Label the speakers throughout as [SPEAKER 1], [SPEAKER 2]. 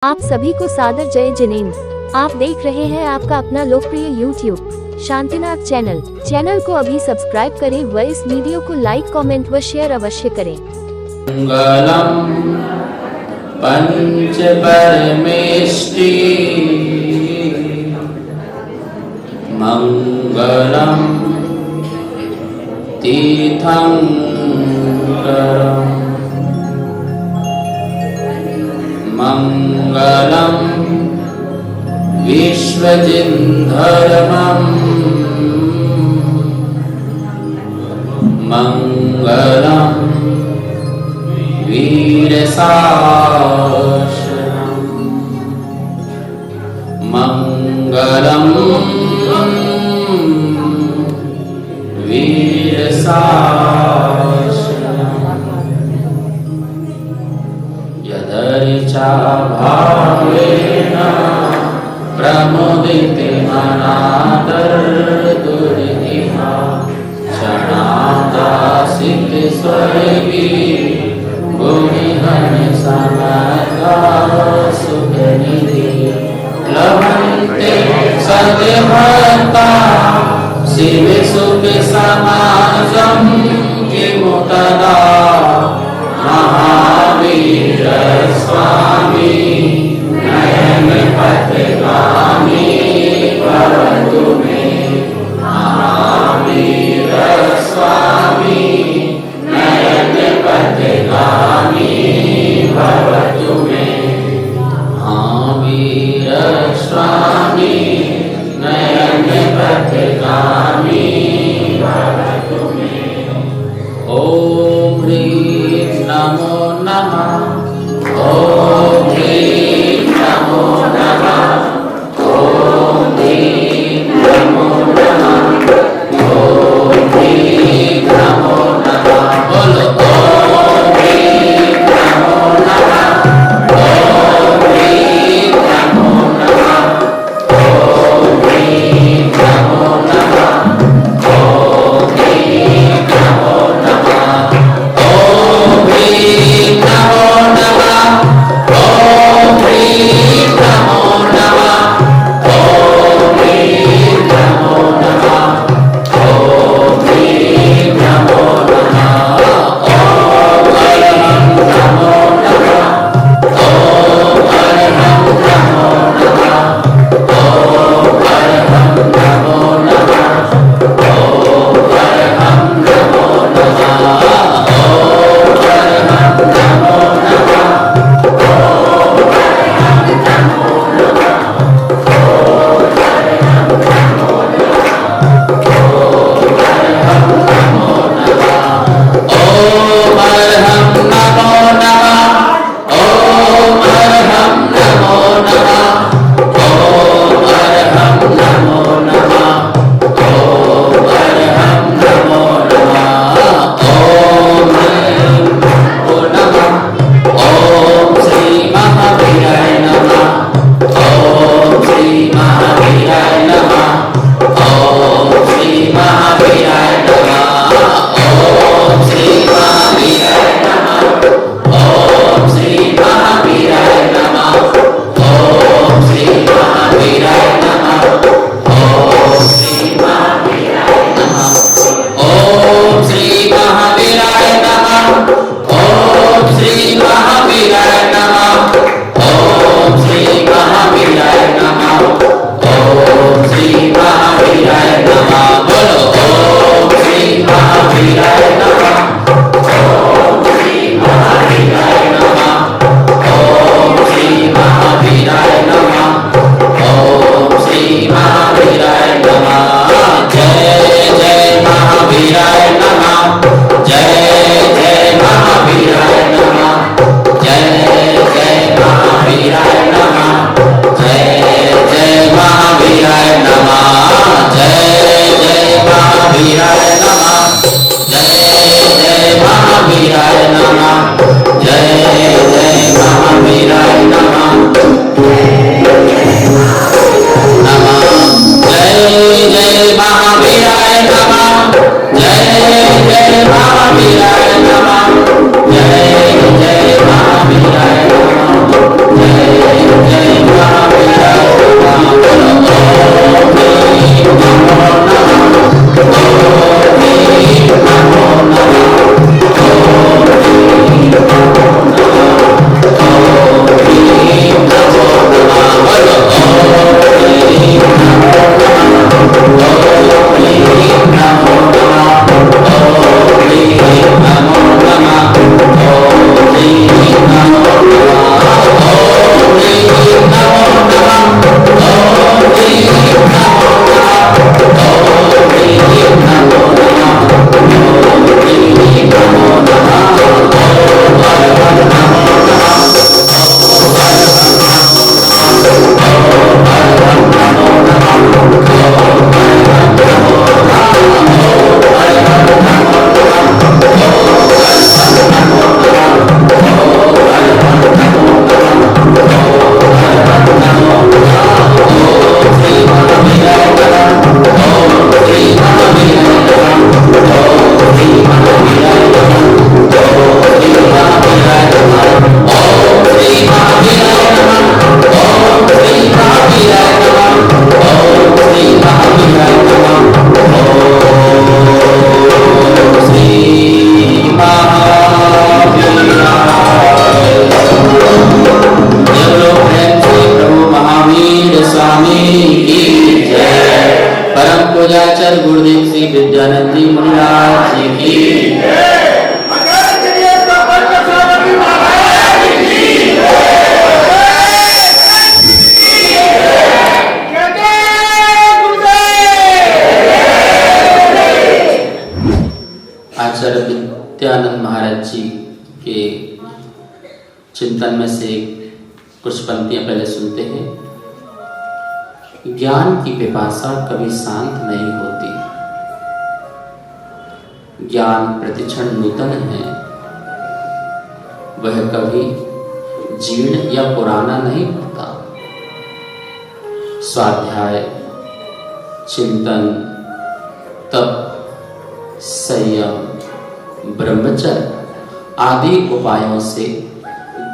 [SPEAKER 1] आप सभी को सादर जय जिनेंद्र। आप देख रहे हैं आपका अपना लोकप्रिय YouTube शांतिनाथ चैनल को अभी सब्सक्राइब करें व इस वीडियो को लाइक कमेंट व शेयर अवश्य करें।
[SPEAKER 2] मंगलम पंच परमेष्टि मंगलम तीर्थंकरम मंगलम विश्वजिन्धर्मम् मंगलम वीरसाशनम् मंगलम वीरसाशनम् यदर्चा भावेन प्रमुदिते मनादर्दुरिहा क्षणादासित स्वर्गी गुणिगण समगा सुखनिधि लभन्ते सद्भक्ता शिव सुख समाजं किमुतदा महावीर स्वामी नयन पथगामी भवतु मे महावीर स्वामी नयन पथगामी भवतु मे महावीर स्वामी नयन पथगामी भवतु मे। ओम ह्रीं नमो सिद्धेश्वर गुरुदेव श्री विद्यानंद जी महाराज जी की। आचार्य विद्यानंद महाराज जी के चिंतन में से कुछ पंक्तियां पहले सुनते हैं। ज्ञान की पिपासा कभी शांत नहीं होती, ज्ञान प्रतिक्षण नूतन है, वह कभी जीर्ण या पुराना नहीं होता। स्वाध्याय, चिंतन, तप, संयम, ब्रह्मचर्य आदि उपायों से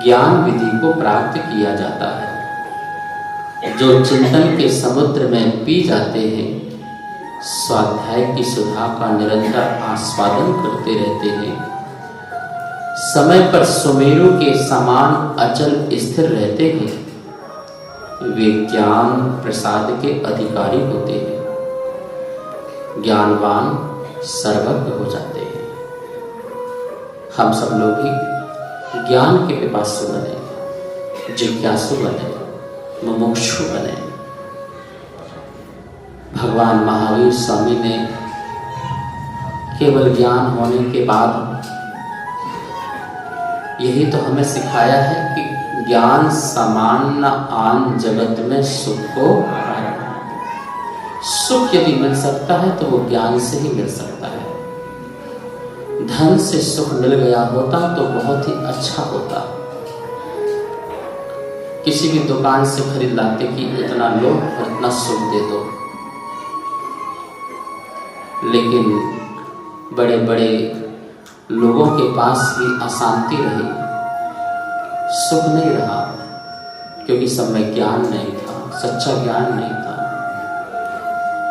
[SPEAKER 2] ज्ञान विधि को प्राप्त किया जाता है। जो चिंतन के समुद्र में पी जाते हैं, स्वाध्याय की सुधा का निरंतर आस्वादन करते रहते हैं, समय पर सुमेरु के समान अचल स्थिर रहते हैं, वे ज्ञान प्रसाद के अधिकारी होते हैं, ज्ञानवान सर्वज्ञ हो जाते हैं। हम सब लोग ही ज्ञान के पिपासु बने, जिज्ञासु बने, मुमुक्षु बने। भगवान महावीर स्वामी ने केवल ज्ञान होने के बाद यही तो हमें सिखाया है कि ज्ञान समान न आन जगत में सुख को। सुख यदि मिल सकता है तो वो ज्ञान से ही मिल सकता है। धन से सुख मिल गया होता तो बहुत ही अच्छा होता। किसी भी दुकान से खरीद लाते कि इतना लो और इतना सुख दे दो, लेकिन बड़े बड़े लोगों के पास भी अशांति रही, सुख नहीं रहा, क्योंकि सब में ज्ञान नहीं था, सच्चा ज्ञान नहीं था।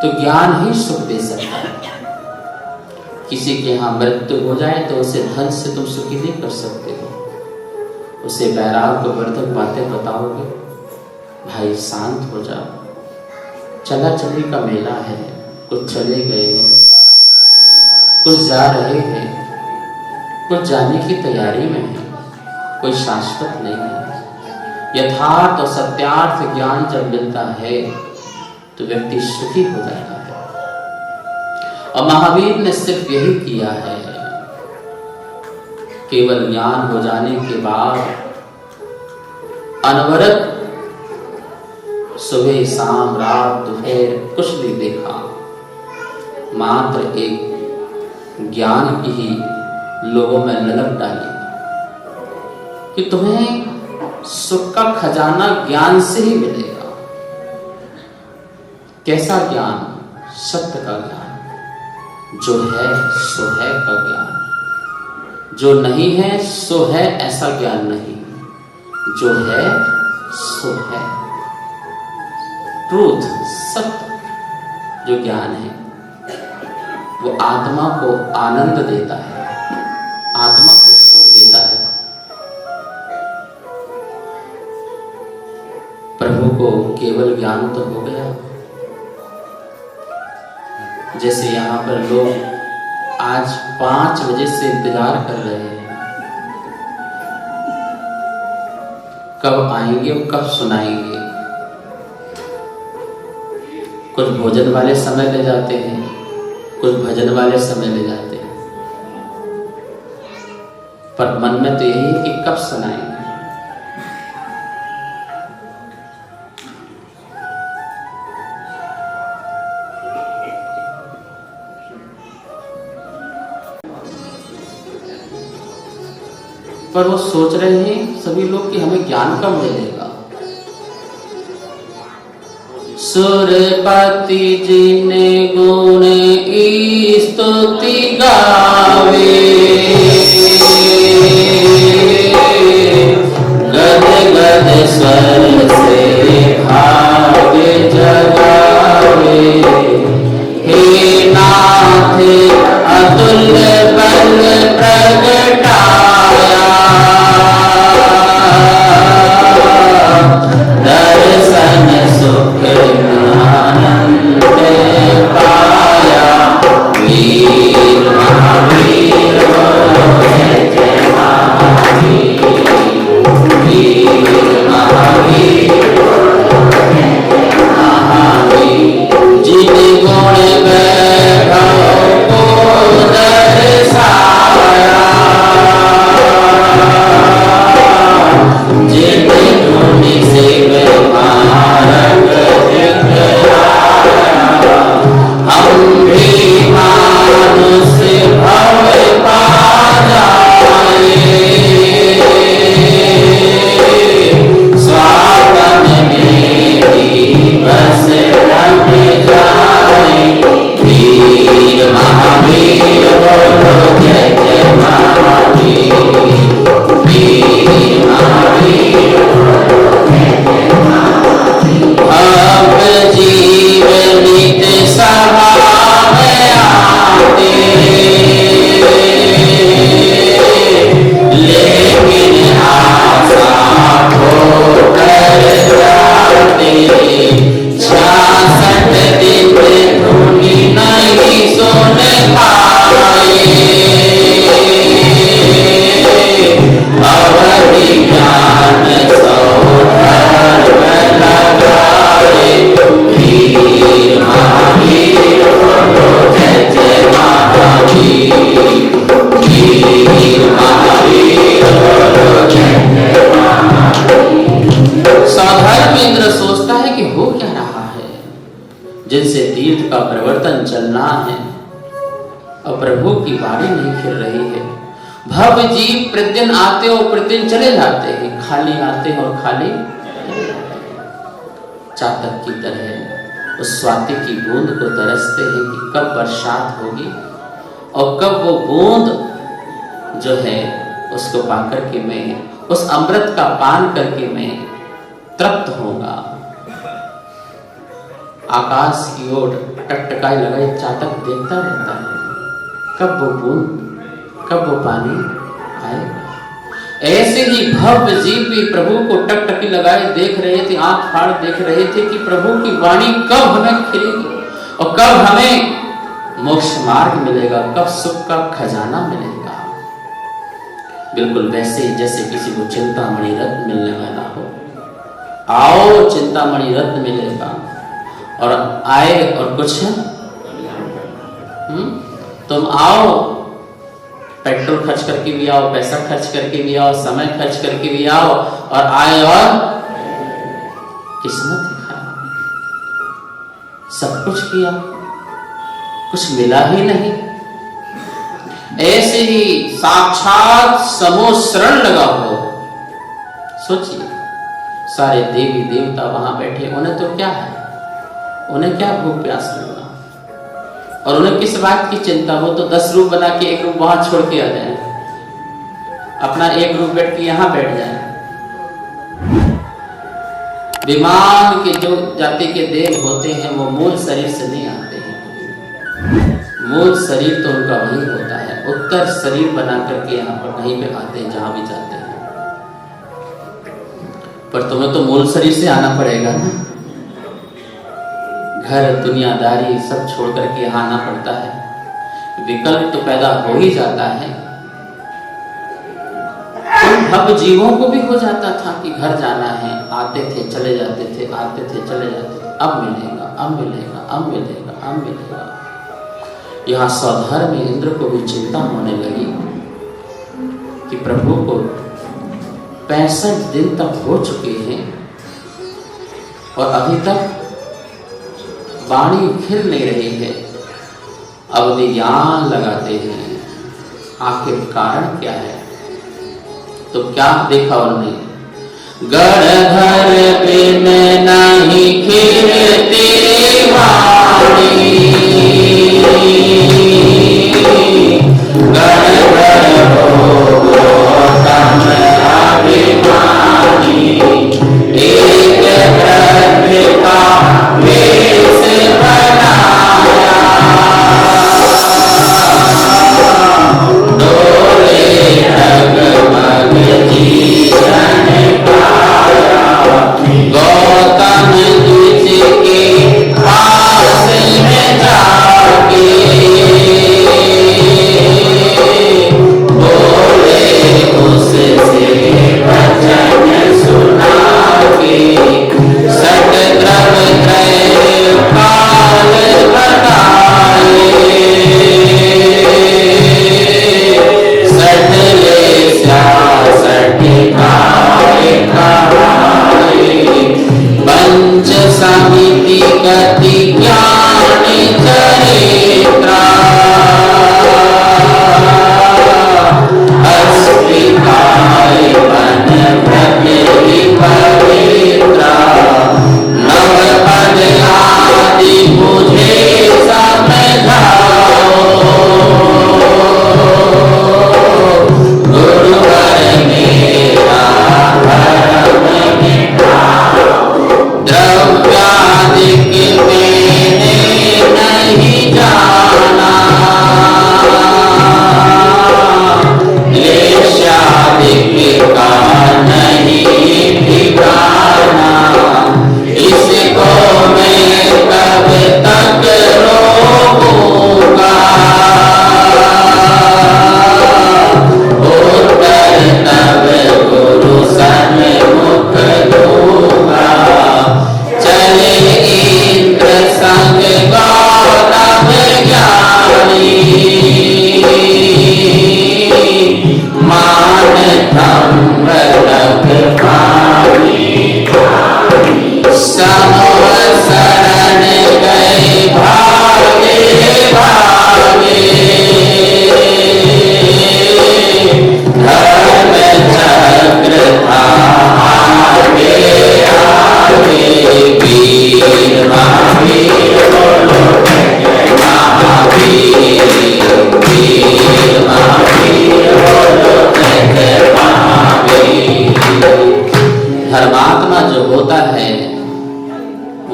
[SPEAKER 2] तो ज्ञान ही सुख दे सकता है। किसी के यहाँ मृत्यु हो जाए तो उसे धन से तुम सुखी नहीं कर सकते हो, उसे वैराग्य वर्धक बातें बताओगे, भाई शांत हो जाओ, चला चली का मेला है, कुछ चले गए हैं, कुछ जा रहे हैं, कुछ जाने की तैयारी में है, कोई शाश्वत नहीं है। यथार्थ और सत्यार्थ ज्ञान जब मिलता है तो व्यक्ति सुखी हो जाता है। और महावीर ने सिर्फ यही किया है, केवल ज्ञान हो जाने के बाद अनवरत सुबह शाम रात दोपहर कुछ नहीं देखा, मात्र एक ज्ञान की ही लोगों में ललक डाली कि तुम्हें सुख का खजाना ज्ञान से ही मिलेगा। कैसा ज्ञान? सत्य का ज्ञान, जो है सो है का ज्ञान, जो नहीं है सो है ऐसा ज्ञान नहीं, जो है सो है। ट्रूथ, सत्य जो ज्ञान है वो आत्मा को आनंद देता है, आत्मा को सुख देता है। प्रभु को केवल ज्ञान तो हो गया। जैसे यहाँ पर लोग आज 5 बजे से इंतजार कर रहे हैं, कब आएंगे और कब सुनाएंगे। कुछ भोजन वाले समय ले जाते हैं, कुछ भजन वाले समय ले जाते हैं, पर मन में तो यही है कि कब सुनाएंगे। पर वो सोच रहे हैं सभी लोग कि हमें ज्ञान कब मिलेगा। सुरपति जी ने गुण स्तुति गावे, गद गद स्वर से भाव जगावे। हे नाथ अतुल्य बल प्रगटाया, दर्शन सुख आनंद पाया। साधारण इंद्र सोचता है कि हो क्या रहा है, जिनसे तीर्थ का परिवर्तन चलना है और प्रभु की वाणी नहीं खिल रही है। भव जीव प्रतिदिन आते और प्रतिदिन चले जाते हैं, खाली आते हैं और खाली चातक की तरह उस स्वाति की बूंद को तरसते हैं कि कब बरसात होगी और कब वो बूंद जो है उसको पाकर के मैं उस अमृत का पान करके मैं तृप्त होगा। आकाश की ओर टकटकाई लगाए चातक देखता रहता है, कब वो बूंद, कब वो पानी आए। ऐसे ही भव्य जीव भी प्रभु को टकटकी लगाए देख रहे थे, आंख फाड़ देख रहे थे कि प्रभु की वाणी कब हमें खिलेगी और कब हमें मोक्ष मार्ग मिलेगा, कब सुख का खजाना मिलेगा। बिल्कुल वैसे ही जैसे किसी को चिंतामणि रत्न मिलने वाला हो। आओ चिंतामणि रत्न मिलेगा और आए और कुछ तुम आओ, पेट्रोल खर्च करके भी आओ, पैसा खर्च करके भी आओ, समय खर्च करके भी आओ और आए और किस्मत दिखाया, सब कुछ किया, कुछ मिला ही नहीं। ऐसे ही साक्षात समूह शरण लगा हो। सोचिए, सारे देवी देवता वहां बैठे, उन्हें तो क्या है, उन्हें क्या भूख प्यास लगना और उन्हें किस बात की चिंता। वो तो 10 रूप बना के एक रूप वहां छोड़ के आ जाए, अपना एक रूप बैठ के यहां बैठ जाए। विमान के जो जाति के देव होते हैं वो मूल शरीर से नहीं आते हैं, मूल शरीर तो उनका वही होता है, उत्तर शरीर बना करके यहाँ पर कहीं पे आते हैं, जहां भी जाते हैं। पर तुम्हें तो मूल शरीर से आना पड़ेगा ना, घर दुनियादारी सब छोड़ करके यहाँ आना पड़ता है, विकल्प तो पैदा हो ही जाता है। उन भव जीवों को भी हो जाता था कि घर जाना है, आते थे चले जाते थे, आते थे चले जाते थे, अब मिलेगा, अब मिलेगा, अब मिलेगा, अब मिलेगा। यहाँ साधारण में इंद्र को भी चिंता होने लगी कि प्रभु को 65 दिन तक हो चुके हैं और अभी तक वाणी खिल नहीं रही है। अवधि ज्ञान लगाते हैं, आखिर कारण क्या है। तो क्या देखा उन्होंने, गणधर बिन नहीं खिलती वाणी, गणधर हो तम अभिमानी, एक ग्रंथ का वेश बनाया, डोले डगमग जीवन पाया, गौ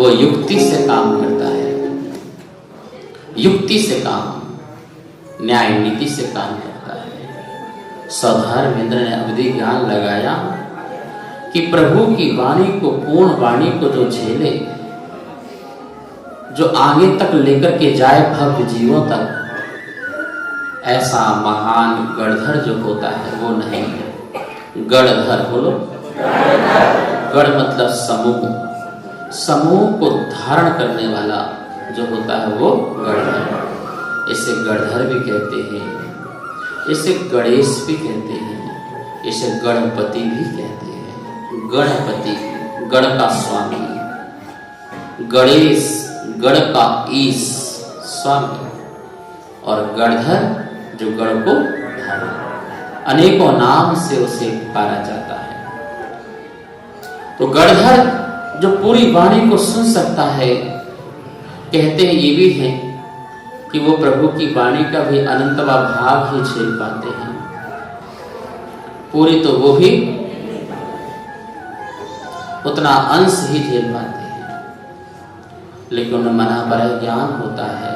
[SPEAKER 2] वो युक्ति से काम करता है, युक्ति से काम, न्याय नीति से काम करता है। सौधर्मेंद्र ने अवधि ज्ञान लगाया कि प्रभु की वाणी को, पूर्ण वाणी को जो झेले, जो आगे तक लेकर के जाए भव्य जीवों तक, ऐसा महान गणधर जो होता है वो नहीं है। गणधर बोलो, गण मतलब समूह, समूह को धारण करने वाला जो होता है वो गणधर। इसे गणधर भी कहते हैं, इसे गणेश भी कहते हैं, इसे गणपति भी कहते हैं। गणपति गण का स्वामी, गणेश गण का ईश स्वामी, और गणधर जो गण को धारण, अनेकों नाम से उसे पुकारा जाता है। तो गणधर जो पूरी वाणी को सुन सकता है, कहते हैं ये भी है कि वो प्रभु की वाणी का भी अनंतवा भाग ही झेल पाते हैं, पूरी तो वो भी उतना अंश ही झेल पाते हैं, लेकिन उनमें मना पर ज्ञान होता है,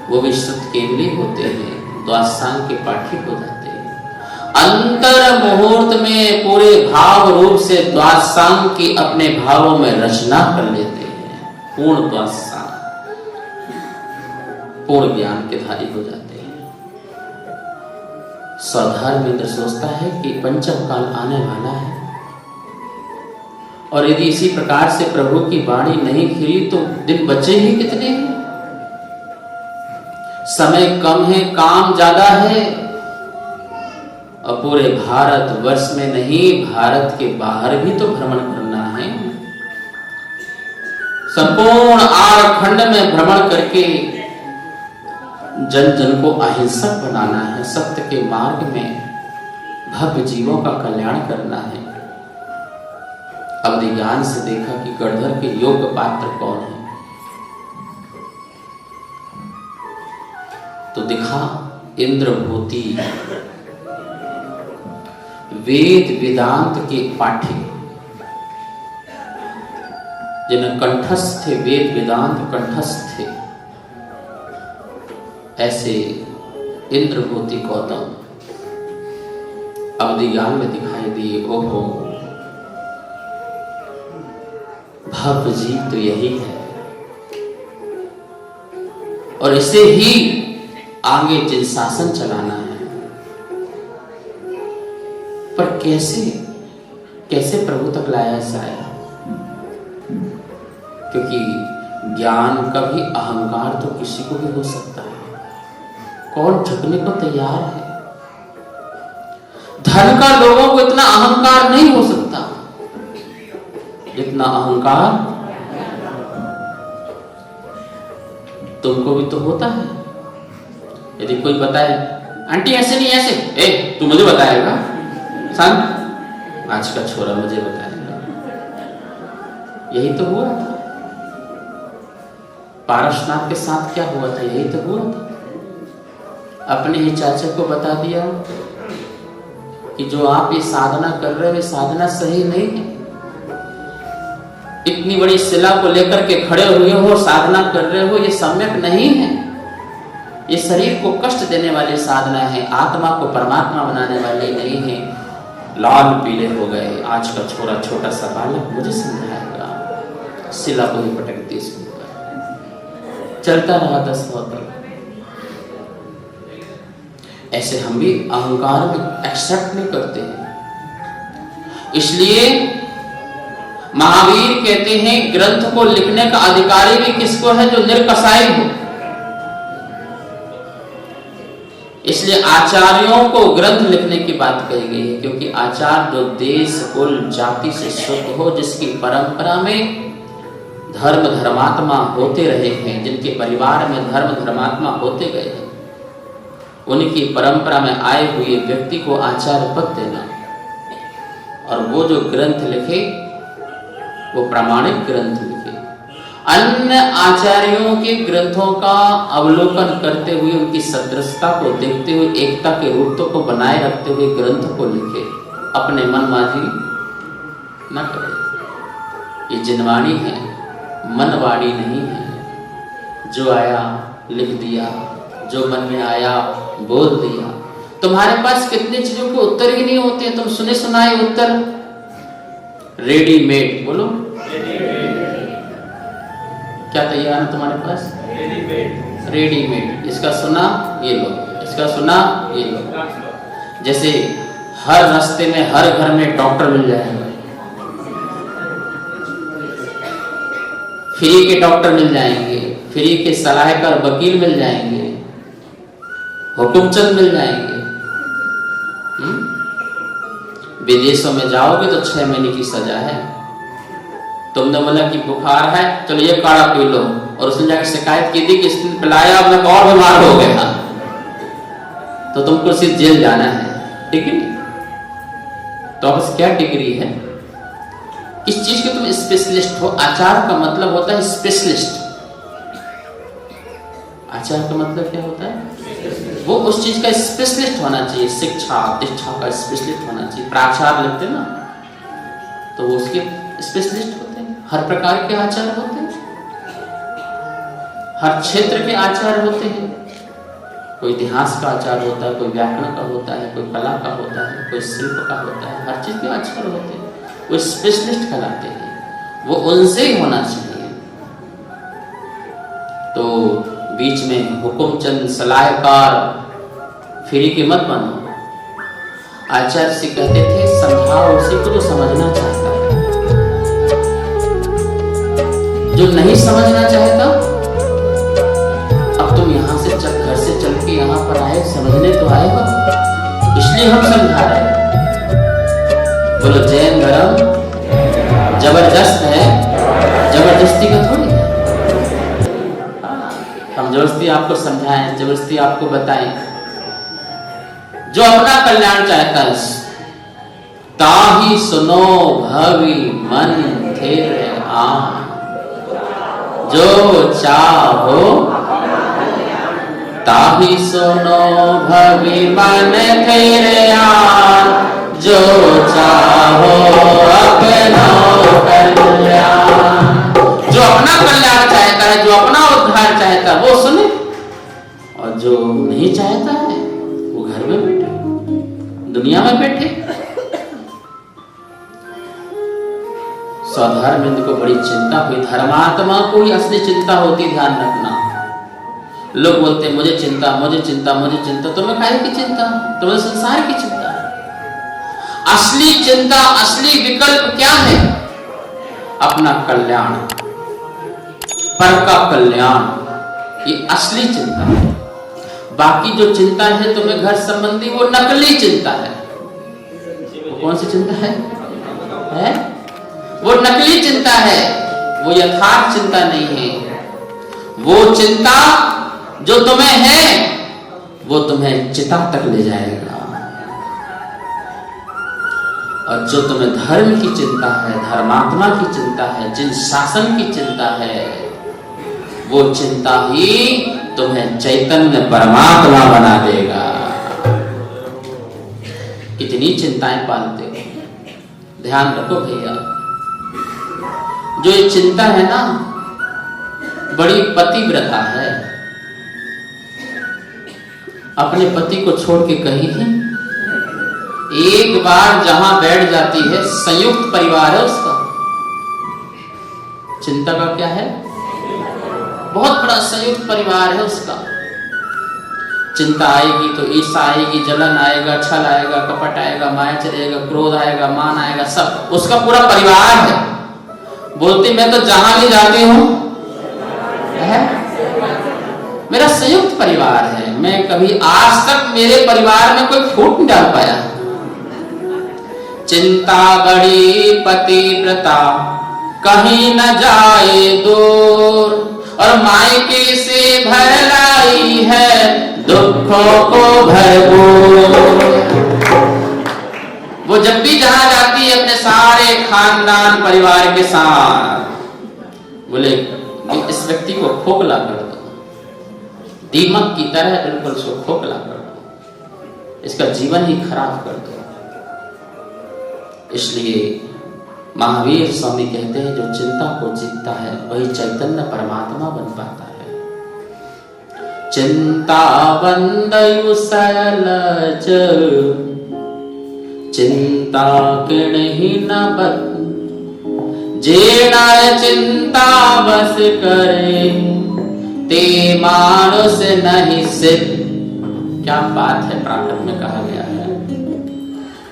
[SPEAKER 2] वो भी श्रुत केवली होते हैं, द्वादशांग के पाठी हो जाते हैं। अंतर मुहूर्त में पूरे भाव रूप से द्वादशांग की अपने भावों में रचना कर लेते हैं, पूर्ण द्वादशांग, पूर्ण ज्ञान के धारी हो जाते हैं। सौधर्मेंद्र सोचता है कि पंचम काल आने वाला है, और यदि इसी प्रकार से प्रभु की वाणी नहीं खिली तो दिन बचे ही कितने हैं। समय कम है, काम ज्यादा है, और पूरे भारत वर्ष में नहीं, भारत के बाहर भी तो भ्रमण करना है। संपूर्ण आरखंड में भ्रमण करके जन जन को अहिंसक बनाना है, सत्य के मार्ग में भव्य जीवों का कल्याण करना है। अवधि ज्ञान से देखा कि गणधर के योग्य पात्र कौन है, तो दिखा इंद्रभूति, वेद वेदांत के पाठी, जिन्हें कंठस्थ थे, वेद वेदांत कंठस्थ थे, ऐसे इंद्रभूति गौतम अवधि ज्ञान में दिखाई दिए। ओहो, भव्य जीव तो यही है, और इसे ही आगे जिन शासन चलाना है। पर कैसे कैसे प्रभु तक लाया जाए, क्योंकि ज्ञान का भी अहंकार तो किसी को भी हो सकता है, कौन झुकने को तैयार है। धन का लोगों को इतना अहंकार नहीं हो सकता जितना अहंकार तुमको भी तो होता है। यदि कोई बताए आंटी ऐसे नहीं ऐसे, ए तू मुझे बताएगा, शांत, आज का छोरा मुझे बताएगा। यही तो हुआ था पारसनाथ के साथ, क्या हुआ था, यही तो हुआ था। अपने ही चाचा को बता दिया कि जो आप ये साधना कर रहे हो, ये साधना सही नहीं है। इतनी बड़ी शिला को लेकर के खड़े हुए हो, साधना कर रहे हो, ये सम्यक नहीं है। ये शरीर को कष्ट देने वाली साधना है, आत्मा को परमात्मा बनाने वाली नहीं है। लाल पीले हो गए, आज का छोरा छोटा सा बालक मुझे समझाएगा, शिला को ही पटकती सुनकर चलता रहा 10 साल तक। ऐसे हम भी अहंकार में एक्सेप्ट नहीं करते हैं। इसलिए महावीर कहते हैं ग्रंथ को लिखने का अधिकारी भी किसको है, जो निर्कसाई हो। इसलिए आचार्यों को ग्रंथ लिखने की बात कही गई है, क्योंकि आचार्य जो देश कुल जाति से शुद्ध हो, जिसकी परंपरा में धर्म धर्मात्मा होते रहे हैं, जिनके परिवार में धर्म धर्मात्मा होते गए हैं, उनकी परंपरा में आए हुए व्यक्ति को आचार्य पद देना, और वो जो ग्रंथ लिखे वो प्रामाणिक ग्रंथ लिखे। अन्य आचार्यों के ग्रंथों का अवलोकन करते हुए, उनकी सदृशता को देखते हुए, एकता के रूप को बनाए रखते हुए ग्रंथ को लिखे, अपने मन माजी न करे। ये जिनवाणी है, मनवाड़ी नहीं है। जो आया लिख दिया, जो मन में आया बोल दिया। तुम्हारे पास कितनी चीजों के उत्तर ही नहीं होते, तुम सुने सुनाए उत्तर रेडीमेड। बोलो क्या तैयार है तुम्हारे पास? रेडीमेड। इसका सुना ये लो, इसका सुना ये लो। जैसे हर रास्ते में हर घर में डॉक्टर मिल जाएगा, फ्री के डॉक्टर मिल जाएंगे, फ्री के सलाहकार वकील मिल जाएंगे, हुकुमचंद मिल जाएंगे। विदेशों में जाओगे तो 6 महीने की सजा है। तुमने बोला कि बुखार है, चलो ये काढ़ा पी लो, और उसने जाकर शिकायत की थी कि इसने पिलाया, अब मैं और बीमार हो गया, तो तुमको सिर्फ जेल जाना है। ठीक है? तो अब क्या डिग्री है? इस चीज के तुम स्पेशलिस्ट हो। आचार का मतलब होता है स्पेशलिस्ट। आचार का मतलब क्या होता है? वो उस चीज का स्पेशलिस्ट होना चाहिए। शिक्षा दीक्षा का स्पेशलिस्ट होना चाहिए। प्राचार्य लिखते ना, तो वो उसके स्पेशलिस्ट होते हैं। हर प्रकार के आचार होते हैं, हर क्षेत्र के आचार होते हैं। कोई इतिहास का आचार होता है, कोई व्याकरण का होता है, कोई कला का होता है, कोई शिल्प का होता है। हर चीज के आचार होते हैं, वो स्पेशलिस्ट कहलाते हैं। वो उनसे ही होना चाहिए। तो बीच में हुकुमचंद सलाहकार फ्री के मत बनो। आचार्य से कहते थे समझाओ उसी को जो समझना चाहता है। जो नहीं समझना चाहता, अब तुम यहां से घर से चल के यहां पर आए, समझने तो आएगा, इसलिए हम समझा रहे हैं। बोलो जैन धर्म जबरदस्त है, जबरदस्ती का थोड़ी है। हम जबरदस्ती आपको समझाएं, जबरदस्ती आपको बताएं। जो अपना कल्याण चाहता है, ताही सुनो भवि मन थेरे आन। जो चाहो ताही सुनो भवि मन थेरे आन। जो चाहो अपना कल्याण। जो अपना कल्याण चाहता है, जो अपना उद्धार चाहता है, वो सुने, और जो नहीं चाहता है वो घर में बैठे, दुनिया में बैठे। स्वधर्म को बड़ी चिंता हुई। धर्मात्मा को ही असली चिंता होती, ध्यान रखना। लोग बोलते मुझे चिंता, मुझे चिंता, मुझे चिंता। तुम्हें काहे की चिंता? तुम्हें संसार की चिंता। असली चिंता, असली विकल्प क्या है? अपना कल्याण, पर का कल्याण, ये असली चिंता है। बाकी जो चिंता है तुम्हें घर संबंधी, वो नकली चिंता है। वो कौन सी चिंता है? वो नकली चिंता है, वो यथार्थ चिंता नहीं है। वो चिंता जो तुम्हें है, वो तुम्हें चिता तक ले जाएगा। और जो तुम्हें धर्म की चिंता है, धर्मात्मा की चिंता है, जिन शासन की चिंता है, वो चिंता ही तुम्हें चैतन्य परमात्मा बना देगा। कितनी चिंताएं पालते हो, ध्यान रखो भैया। जो ये चिंता है ना, बड़ी पतिव्रता है। अपने पति को छोड़ के कहीं है, एक बार जहां बैठ जाती है, संयुक्त परिवार है उसका। चिंता का क्या है? बहुत बड़ा संयुक्त परिवार है उसका। चिंता आएगी तो ईर्ष्या आएगी, जलन आएगा, छल आएगा, कपट आएगा, माया चलेगा, क्रोध आएगा, मान आएगा, सब उसका पूरा परिवार है। बोलती मैं तो जहां भी जाती हूं मेरा संयुक्त परिवार है। मैं कभी आज तक मेरे परिवार में कोई फूट नहीं डाल पाया। चिंता बड़ी पतिव्रता कहीं न जाए दूर, और मायके से भर लाई है दुखों को भरपूर। वो जब भी जहां जाती है अपने सारे खानदान परिवार के साथ, बोले इस व्यक्ति को खोखला कर दो, दीमक की तरह बिल्कुल उसको खोखला कर दो, इसका जीवन ही खराब कर दो। इसलिए महावीर स्वामी कहते हैं जो चिंता को जीतता बनता है वही चैतन्य परमात्मा बन पाता है। चिंता बंदयु सैलज चिंता किणहि न बत जेना चिंता बस करे ते मानुष नहीं सिद्ध। क्या बात है, प्राकृत में कहा गया है।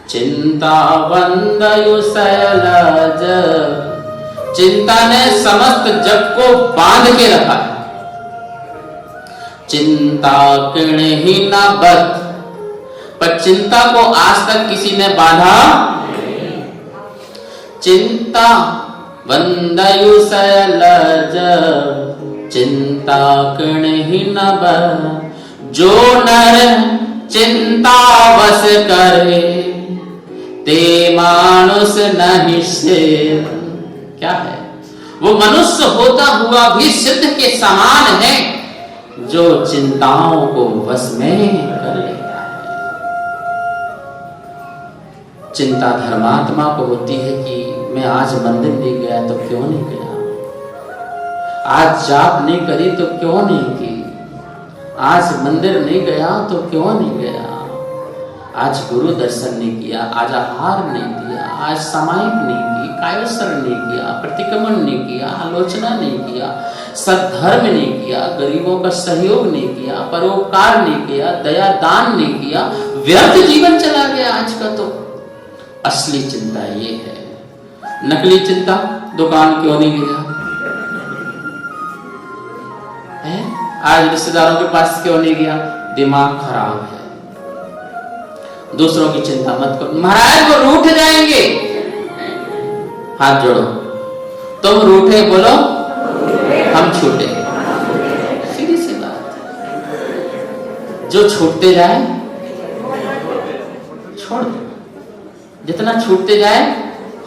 [SPEAKER 2] चिंता बंदयु सैलज, चिंता ने समस्त जग को बांध के रखा है। चिंता किणहि न बत, पर चिंता को आज तक किसी ने बांधा। चिंता बंदयु सैलज चिंता किणहि न बत, जो नर चिंता बस करे ते मानुष नहीं सिद्ध। क्या है, वो मनुष्य होता हुआ भी सिद्ध के समान है जो चिंताओं को वश में कर लेता है। चिंता धर्मात्मा को होती है कि मैं आज मंदिर नहीं गया तो क्यों नहीं गया, आज जाप नहीं करी तो क्यों नहीं की, आज मंदिर नहीं गया तो क्यों नहीं गया, आज गुरु दर्शन नहीं किया, आज आहार नहीं दिया, आज सामायिक नहीं की, कायोत्सर्ग नहीं किया, प्रतिक्रमण नहीं किया, आलोचना नहीं किया, सद्धर्म नहीं किया, गरीबों का सहयोग नहीं किया, परोपकार नहीं किया, दया दान नहीं किया, व्यर्थ जीवन चला गया आज का। तो असली चिंता ये है। नकली चिंता, दुकान क्यों नहीं गया है, आज रिश्तेदारों के पास क्यों नहीं गया, दिमाग खराब है। दूसरों की चिंता मत करो, महाराज वो रूठ जाएंगे। हाथ जोड़ो, तुम रूठे बोलो हम छूटे। सीधी सी बात, जो छूटते जाए छोड़ दो, जितना छूटते जाए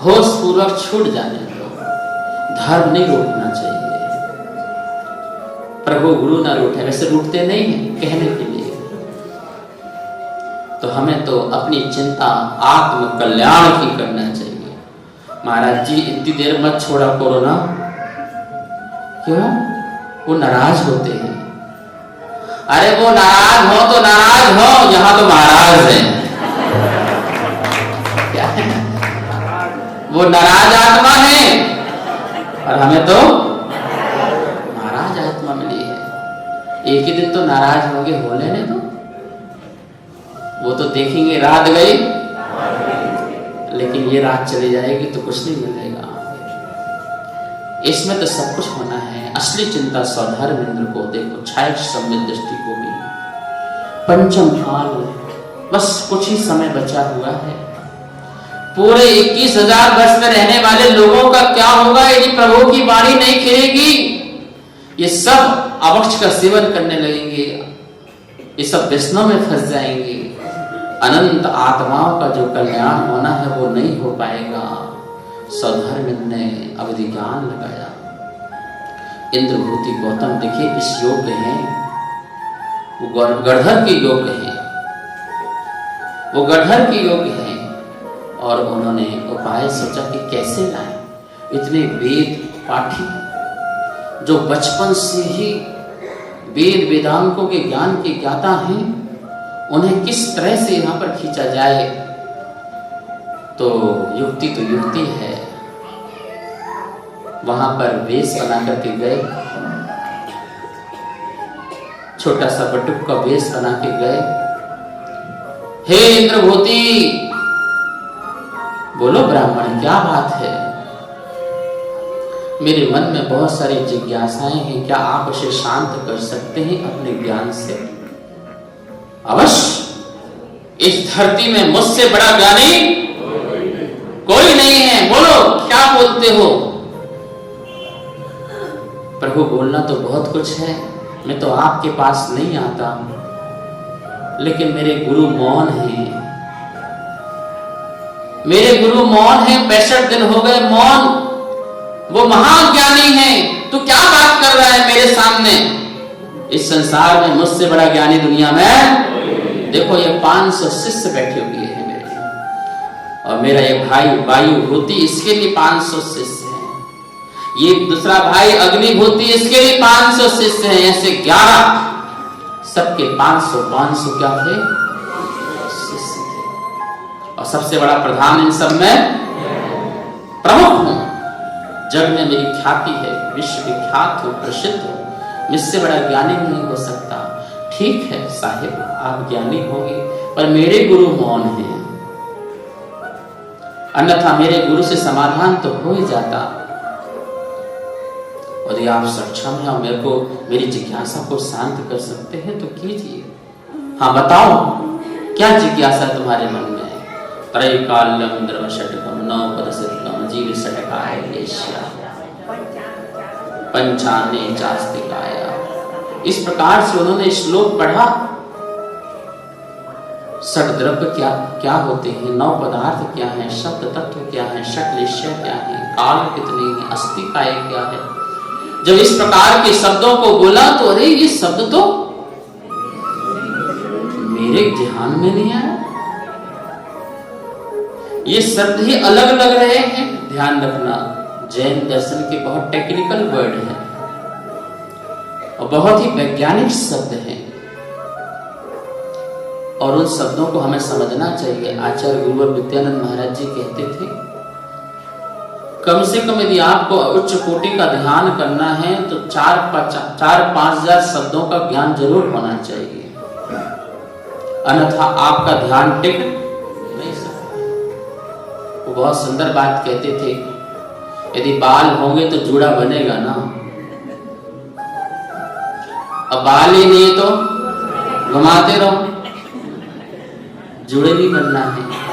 [SPEAKER 2] होश पूर्वक छूट जाने दो। धर्म नहीं रोकना चाहिए। प्रभु गुरु ना रूठे, वैसे रूठते नहीं है कहने के लिए, तो हमें तो अपनी चिंता आत्म कल्याण की करना चाहिए। महाराज जी इतनी देर मत छोड़ा करो ना, क्यों, वो नाराज होते हैं। अरे वो नाराज हो तो नाराज हो, यहां तो महाराज है। क्या है, वो नाराज आत्मा है और हमें तो महाराज आत्मा मिली है। एक ही दिन तो नाराज होंगे, हो लेने दो, वो तो देखेंगे रात गई, लेकिन ये रात चली जाएगी तो कुछ नहीं मिलेगा। इसमें तो सब कुछ होना है। असली चिंता स्वधर्म इंद्र को देखो, छाया सम्मित दृष्टि को भी, पंचम काल, बस कुछ ही समय बचा हुआ है। पूरे 21,000 वर्ष में रहने वाले लोगों का क्या होगा यदि प्रभु की वाणी नहीं खिलेगी। ये सब अवक्ष का सेवन करने लगेंगे, ये सब व्यसनों में फंस जाएंगे। अनंत आत्माओं का जो कल्याण होना है वो नहीं हो पाएगा। स्वधर्म ने अवधि ज्ञान लगाया। इंद्रभूति गौतम देखिए इस योग हैं, वो गढ़धर के योग हैं, वो गढ़धर के योग हैं, और उन्होंने उपाय सोचा कि कैसे लाएं इतने वेद पाठी जो बचपन से ही वेद वेदांतों के ज्ञान के ज्ञाता हैं, उन्हें किस तरह से यहां पर खींचा जाए। तो युक्ति है। वहां पर वेश बना करके गए, छोटा सा बटुक का वेश बना के गए। हे इंद्रभूति, बोलो ब्राह्मण क्या बात है, मेरे मन में बहुत सारी जिज्ञासाएं हैं, क्या आप उसे शांत कर सकते हैं अपने ज्ञान से? अवश्य, इस धरती में मुझसे बड़ा ज्ञानी कोई नहीं है, बोलो क्या बोलते हो? प्रभु बोलना तो बहुत कुछ है, मैं तो आपके पास नहीं आता, लेकिन मेरे गुरु मौन हैं, मेरे गुरु मौन हैं, 65 दिन हो गए मौन, वो महाज्ञानी हैं, तू क्या बात कर रहा है मेरे सामने? इस संसार में मुझसे बड़ा ज्ञानी दुनिया में देखो, ये 500 शिष्य बैठे हुए हैं मेरे, और मेरा ये भाई वायु भूति, इसके भी 500 शिष्य हैं। ये दूसरा भाई अग्निभूति, इसके भी 500 शिष्य हैं, ऐसे 11, सबके 500 क्या थे? शिष्य थे। और सबसे बड़ा प्रधान इन सब में प्रमुख हूं। जग में मेरी ख्याति है, विश्वविख्यात हूं, प्रसिद्ध हूं, मुझसे बड़ा ज्ञानी नहीं हो सकता। ठीक है साहिब, आप ज्ञानी होंगे, पर मेरे गुरु मौन हैं, अन्यथा मेरे गुरु से समाधान तो हो ही जाता। यदि आप सक्षम हैं और मेरे को मेरी जिज्ञासा को शांत कर सकते हैं तो कीजिए। हाँ बताओ, क्या जिज्ञासा तुम्हारे मन में? त्रैकाल्यम द्रवषटकम नवपदसिद्धम जीव षटकाय लेश्या पंचाने चास्तिकाया। इस प्रकार से उन्होंने श्लोक पढ़ा। षट द्रव्य क्या होते हैं, नौ पदार्थ क्या है, शब्द तत्व क्या है, षटलेश्या क्या है, काल कितने हैं, अस्तिकाय क्या है। जब इस प्रकार के शब्दों को बोला तो अरे ये शब्द तो मेरे ध्यान में नहीं आया, ये शब्द ही अलग लग रहे हैं। ध्यान रखना, जैन दर्शन के बहुत टेक्निकल वर्ड है और बहुत ही वैज्ञानिक शब्द हैं, और उन शब्दों को हमें समझना चाहिए। आचार्य गुरुवर विद्यानंद महाराज जी कहते थे, कम से कम यदि आपको उच्च कोटि का ध्यान करना है तो 4-5 हजार शब्दों का ज्ञान जरूर होना चाहिए, अन्यथा आपका ध्यान टिक नहीं सकता। वो बहुत सुंदर बात कहते थे, यदि बाल होंगे तो जूड़ा बनेगा ना, अब बाल ही नहीं तो घुमाते रहो, जुड़े भी बनना है।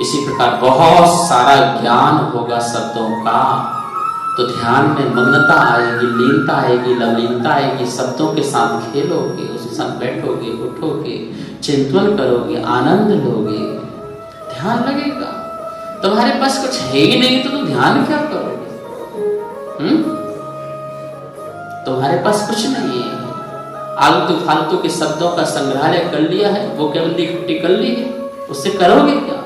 [SPEAKER 2] इसी प्रकार बहुत सारा ज्ञान होगा शब्दों का, तो ध्यान में मग्नता आएगी, लीनता आएगी, लवलीनता आएगी। शब्दों के साथ खेलोगे, उसके साथ बैठोगे, उठोगे, चिंतन करोगे, आनंद लोगे, ध्यान लगेगा। तुम्हारे पास कुछ है ही नहीं तो तुम ध्यान क्या करोगे? तुम्हारे पास कुछ नहीं है, आलतू फालतू के शब्दों का संग्रहालय कर लिया है, वो केवल इकट्ठी कर ली है, उससे करोगे क्या?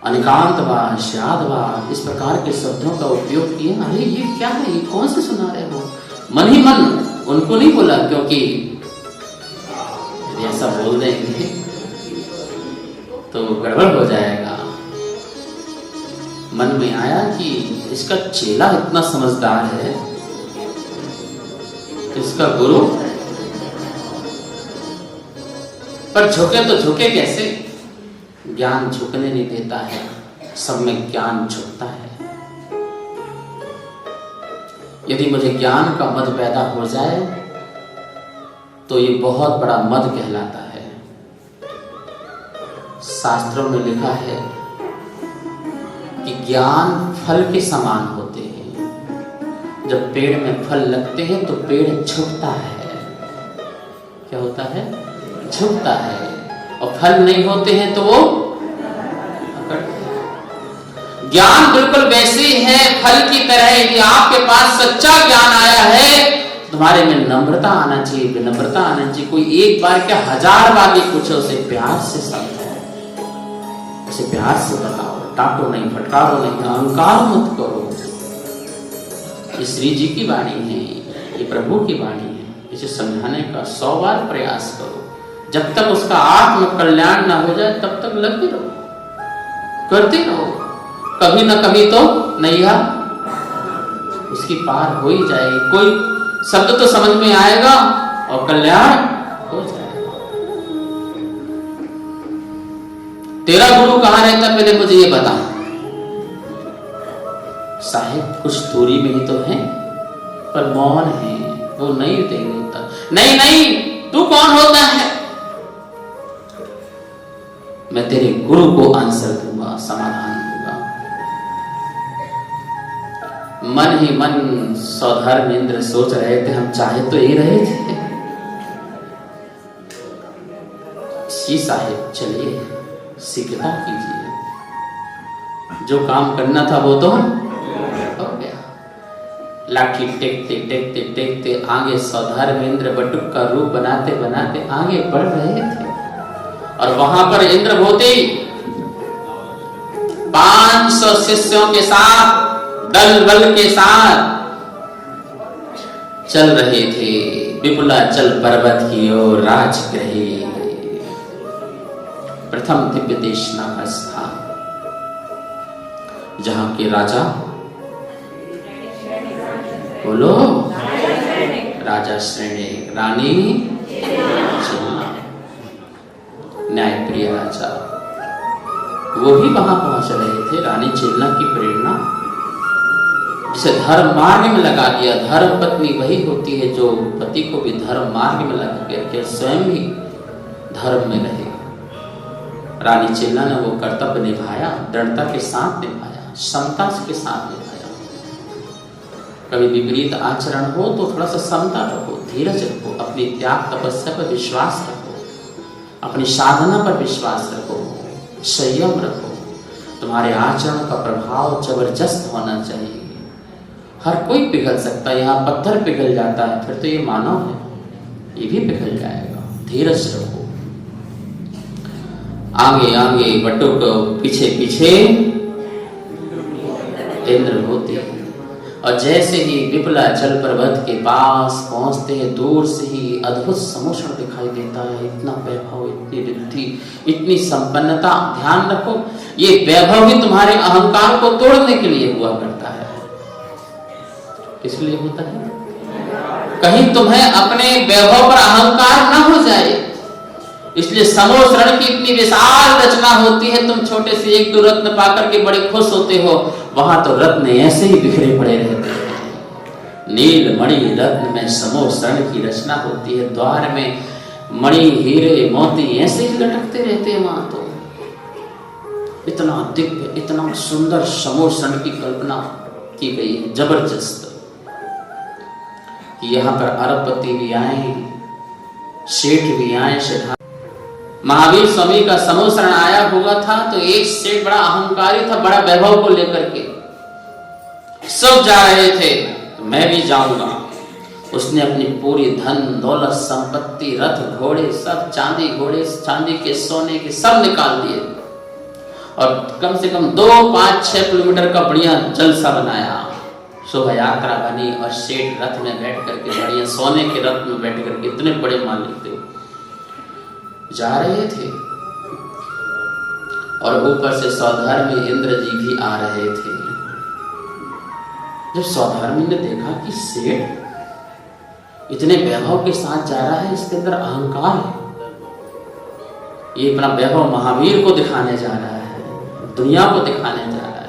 [SPEAKER 2] अनिकांत वा, श्याद वा, इस प्रकार के शब्दों का उपयोग किए। अरे ये क्या है, ये कौन से सुना रहे हो? मन ही मन, उनको नहीं बोला, क्योंकि यदि ऐसा बोल देंगे तो गड़बड़ हो जाएगा। मन में आया कि इसका चेला इतना समझदार है, इसका गुरु, पर झुके तो झुके कैसे? ज्ञान झुकने नहीं देता है, सब में ज्ञान झुकता है। यदि मुझे ज्ञान का मद पैदा हो जाए तो ये बहुत बड़ा मद कहलाता है। शास्त्रों में लिखा है कि ज्ञान फल के समान होते हैं। जब पेड़ में फल लगते हैं तो पेड़ झुकता है। क्या होता है? झुकता है। और फल नहीं होते हैं तो वो अकड़ते हैं। ज्ञान बिल्कुल वैसे ही है, फल की तरह। यदि आपके पास सच्चा ज्ञान आया है, तुम्हारे में नम्रता आना चाहिए, विनम्रता आना चाहिए। कोई एक बार क्या 1000 बार ये पूछे, उसे प्यार से समझो, उसे प्यार से बताओ, डांटो नहीं, फटकारो नहीं, अहंकार मत करो। ये श्री जी की वाणी है, ये प्रभु की वाणी है। इसे समझाने का 100 बार प्रयास करो। जब तक उसका आत्म कल्याण ना हो जाए तब तक लगे रहो, करते रहो। कभी ना कभी तो नैया उसकी पार हो ही जाएगी। कोई शब्द तो समझ में आएगा और कल्याण हो जाएगा। तेरा गुरु कहाँ रहता, पहले मुझे ये बता। साहिब कुछ दूरी में ही तो है, पर मौन है, वो नहीं देता। नहीं नहीं, तू कौन होता है? मैं तेरे गुरु को आंसर दूंगा, समाधान दूंगा। मन ही मन सौधर्मेंद्र सोच रहे थे, हम चाहे तो यही रहे थे। सी साहिब चलिए, शीघ्रता कीजिए, जो काम करना था वो तो हो गया। लाठी टेकते टेकते टेकते आगे सौधर्मेंद्र बटुक का रूप बनाते बनाते आगे बढ़ रहे थे। और वहां पर इंद्रभूति 500 शिष्यों के साथ दल बल के साथ चल रहे थे। विपुलाचल पर्वत की ओर राजगृह, प्रथम दिव्य देश नाम स्थान, जहां के राजा, बोलो, राजा श्रेणी, रानी चिन्ना, न्यायप्रिय राजा, वो ही वहां पहुंच रहे थे। रानी चिन्ना की प्रेरणा, जिसे धर्म मार्ग में लगा दिया। धर्म पत्नी वही होती है जो पति को भी धर्म मार्ग में लगा करके स्वयं भी धर्म में रहे। रानी चिन्ना ने वो कर्तव्य निभाया, दृढ़ता के साथ निभाया, समता के साथ निभाया। कभी विपरीत आचरण हो तो थोड़ा सा समता रखो, धीरज रखो, अपनी त्याग तपस्या पर विश्वास रखो, अपनी साधना पर विश्वास रखो, संयम रखो। तुम्हारे आचरण का प्रभाव जबरदस्त होना चाहिए। हर कोई पिघल सकता है, यहाँ पत्थर पिघल जाता है, फिर तो ये मानव है, ये भी पिघल जाएगा। धीरज रखो। आगे आगे बटुक, पीछे पीछे इंद्र होते हैं। और जैसे ही विपुलाचल पर्वत के पास पहुंचते हैं, दूर से ही अद्भुत समोषण दिखाई देता है। इतना वैभव, इतनी रिद्धि, इतनी संपन्नता। ध्यान रखो, ये वैभव ही तुम्हारे अहंकार को तोड़ने के लिए हुआ करता है। इसलिए होता है कहीं तुम्हें अपने वैभव पर अहंकार न हो जाए, इसलिए समोषण की इतनी विशाल रचना होती है। तुम छोटे से एक दो रत्न पाकर के बड़े खुश होते हो, वहां तो रत्न ऐसे ही बिखरे पड़े रहते हैं। नील मणि रत्न में समोषण की रचना होती है। द्वार में मणि हीरे मोती ऐसे ही लटकते रहते हैं। वहां तो इतना दिव्य, इतना सुंदर समोषण की कल्पना की गई है, जबरदस्त, कि यहाँ पर अरबपति भी आए, सेठ भी आए। महावीर स्वामी का समोषण आया हुआ था तो एक सेठ बड़ा अहंकारी था, बड़ा वैभव को लेकर के सब जा रहे थे, तो मैं भी जाऊंगा। उसने अपनी पूरी धन दौलत संपत्ति, रथ घोड़े सब, चांदी घोड़े, चांदी के सोने के सब निकाल दिए और कम से कम 2-5-6 किलोमीटर का बढ़िया जलसा बनाया। शोभा यात्रा बनी और सेठ रथ में बैठ करके, बढ़िया सोने के रथ में बैठ करके, इतने बड़े मालिक थे, जा रहे थे। और ऊपर से सौधर्मी इंद्र जी भी आ रहे थे। जब सौधर्मी ने देखा कि सेठ इतने वैभव के साथ जा रहा है, इसके अंदर अहंकार है, ये अपना वैभव महावीर को दिखाने जा रहा है, दुनिया को दिखाने जा रहा है।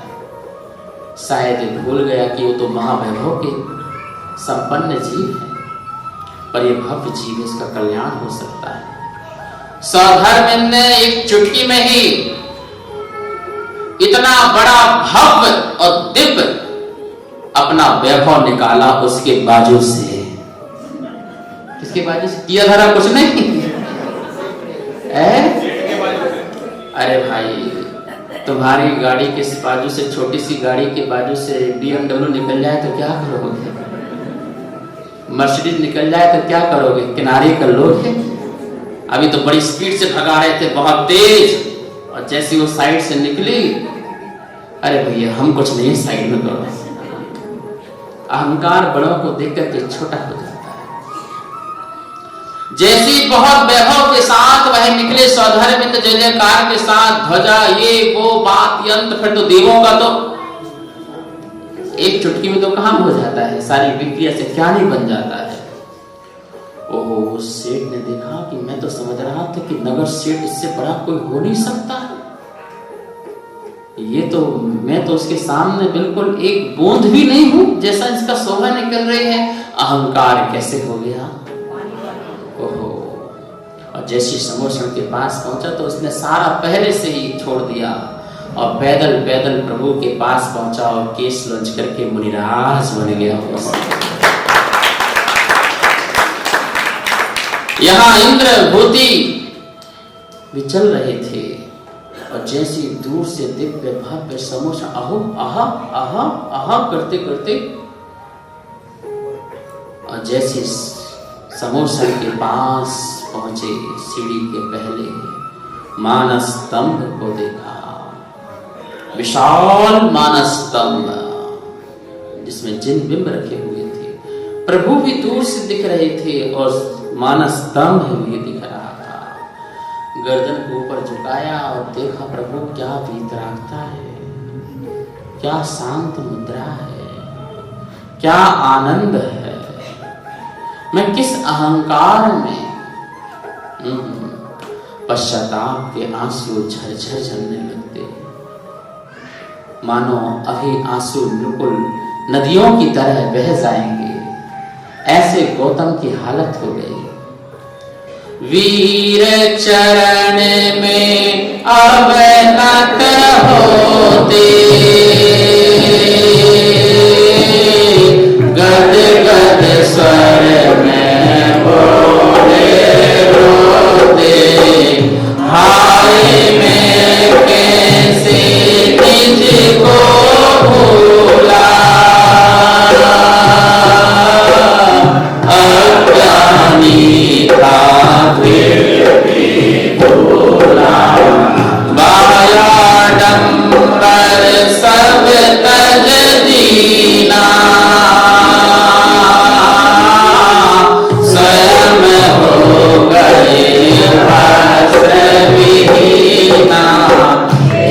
[SPEAKER 2] शायद भूल गया कि वो तो महावैभव के संपन्न जीव है, पर ये भव्य जीव, इसका कल्याण हो सकता है। सौधर्मी ने एक चुटकी में ही इतना बड़ा भव्य और दिव्य अपना वैभव निकाला उसके बाजू से। किसके बाजू से? किया धरा कुछ नहीं अरे भाई, तुम्हारी गाड़ी के बाजू से, छोटी सी गाड़ी के बाजू से BMW निकल जाए तो क्या करोगे? मर्सिडीज निकल जाए तो क्या करोगे? किनारे कर लोगे? अभी तो बड़ी स्पीड से भगा रहे थे, बहुत तेज, और जैसे वो साइड से निकली, अरे भैया हम कुछ नहीं, साइड में करो। अहंकार बड़ों को देख करके छोटा हो जाता है। जैसी बहुत वैभव के साथ वह निकले सौधर्मी तो जय जयकार के साथ, ध्वजा, ये वो बात यंत्र, फिर तो देवों का तो एक चुटकी में तो काम हो जाता है, सारी विक्रिया से क्या नहीं बन जाता है। ओहो, उस सेठ ने देखा कि मैं तो समझ रहा था कि नगर सेठ इससे बड़ा कोई हो नहीं सकता, ये तो, मैं तो उसके सामने बिल्कुल एक बूंद भी नहीं हूं, जैसा इसका शोभा निकल रही है। अहंकार कैसे हो गया? ओहो, और जैसे समोषण के पास पहुंचा तो उसने सारा पहले से ही छोड़ दिया और पैदल पैदल प्रभु के पास पहुंचा और केस लंच करके मुनिराज बन गया। यहाँ इंद्र भूति भी चल रहे थे और जैसी दूर से दिव्य भव्य समोषण अहो आहा आहा आहा करते करते, और जैसे समोषण के पास पहुंचे, सीढ़ी के पहले मानस स्तंभ को देखा, विशाल मानस स्तंभ, इसमें जिन बिंब रखे हुए थे। प्रभु भी दूर से दिख रहे थे और मानस दम्भ भी दिख रहा था। गर्दन को ऊपर झुकाया और देखा प्रभु क्या वीतरागता है, क्या शांत मुद्रा है, क्या आनंद है। मैं किस अहंकार में पश्चाताप के आंसू झरझर झरने लगते, मानो अभी आंसू बिल्कुल नदियों की तरह बह जाएंगे, ऐसे गौतम की हालत हो गई। वीर चरण में अब तक होते, गद गद स्वर में बोले रोते, हाय मैं कैसे निज को भूला, अज्ञानी था फिर भी भोला, बाया डंबर सब तज दीना, स्वयं हो गए वस्त्र विहीना,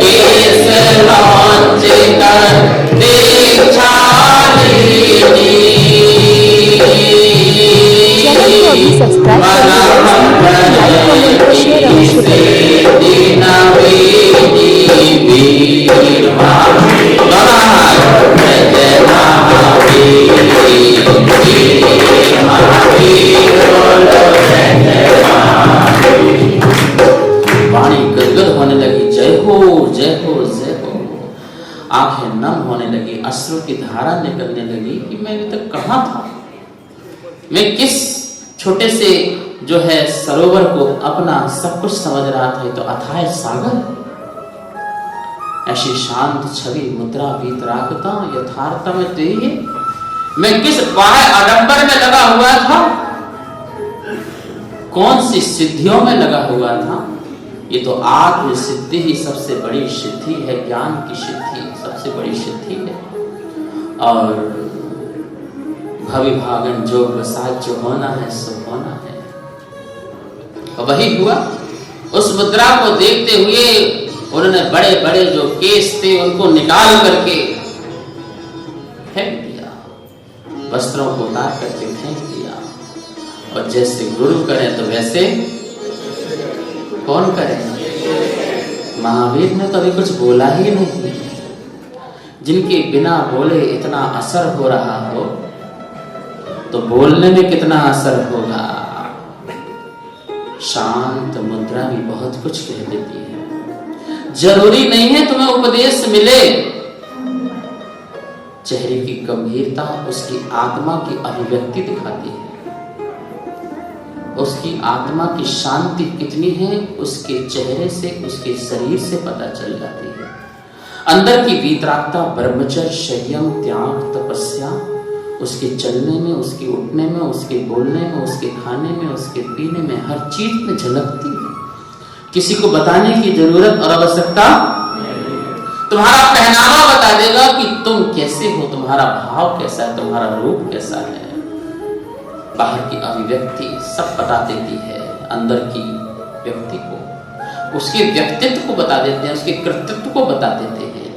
[SPEAKER 2] केस लौंच कर दीक्षा लीनी,
[SPEAKER 1] सब्सक्राइब करें, लाइक कमेंट और शेयर अवश्य
[SPEAKER 2] वाणी गदगद होने लगी, जय हो जय हो जय हो। आंखें नम होने लगी, अश्रु की धारा निकलने लगी कि मैं अभी तक कहाँ था, मैं किस छोटे से जो है सरोवर को अपना सब कुछ समझ रहा था, तो अथाह सागर। ऐसी शांत छवि मुद्रा वीतरागता यथार्थ में तेरी है। मैं किस बाह्य आडंबर में लगा हुआ था, कौन सी सिद्धियों में लगा हुआ था। ये तो आत्म सिद्धि ही सबसे बड़ी सिद्धि है, ज्ञान की सिद्धि सबसे बड़ी सिद्धि है। और भविभागन जो प्रसाद जो होना है सो होना है, और वही हुआ। उस मुद्रा को देखते हुए उन्होंने बड़े बड़े जो केस थे उनको निकाल करके फेंक दिया, वस्त्रों को उतार करके फेंक दिया। और जैसे गुरु करें तो वैसे कौन करे। महावीर ने तो अभी कुछ बोला ही नहीं। जिनके बिना बोले इतना असर हो रहा हो तो बोलने में कितना असर होगा। शांत मुद्रा भी बहुत कुछ कह देती है। जरूरी नहीं है तुम्हें उपदेश मिले, चेहरे की गंभीरता उसकी आत्मा की अभिव्यक्ति दिखाती है। उसकी आत्मा की शांति कितनी है उसके चेहरे से, उसके शरीर से पता चल जाती है। अंदर की वीतरागता, ब्रह्मचर्य, संयम, त्याग, तपस्या उसके चलने में, उसके उठने में, उसके बोलने में, उसके खाने में, उसके पीने में, हर चीज में झलकती है। किसी को बताने की जरूरत और आवश्यकता। तुम्हारा पहनावा बता देगा कि तुम कैसे हो, तुम्हारा भाव कैसा है, तुम्हारा रूप कैसा है। बाहर की अभिव्यक्ति सब बता देती है अंदर की व्यक्ति को, उसके व्यक्तित्व को बता देते हैं, उसके कृतित्व को बता देते हैं।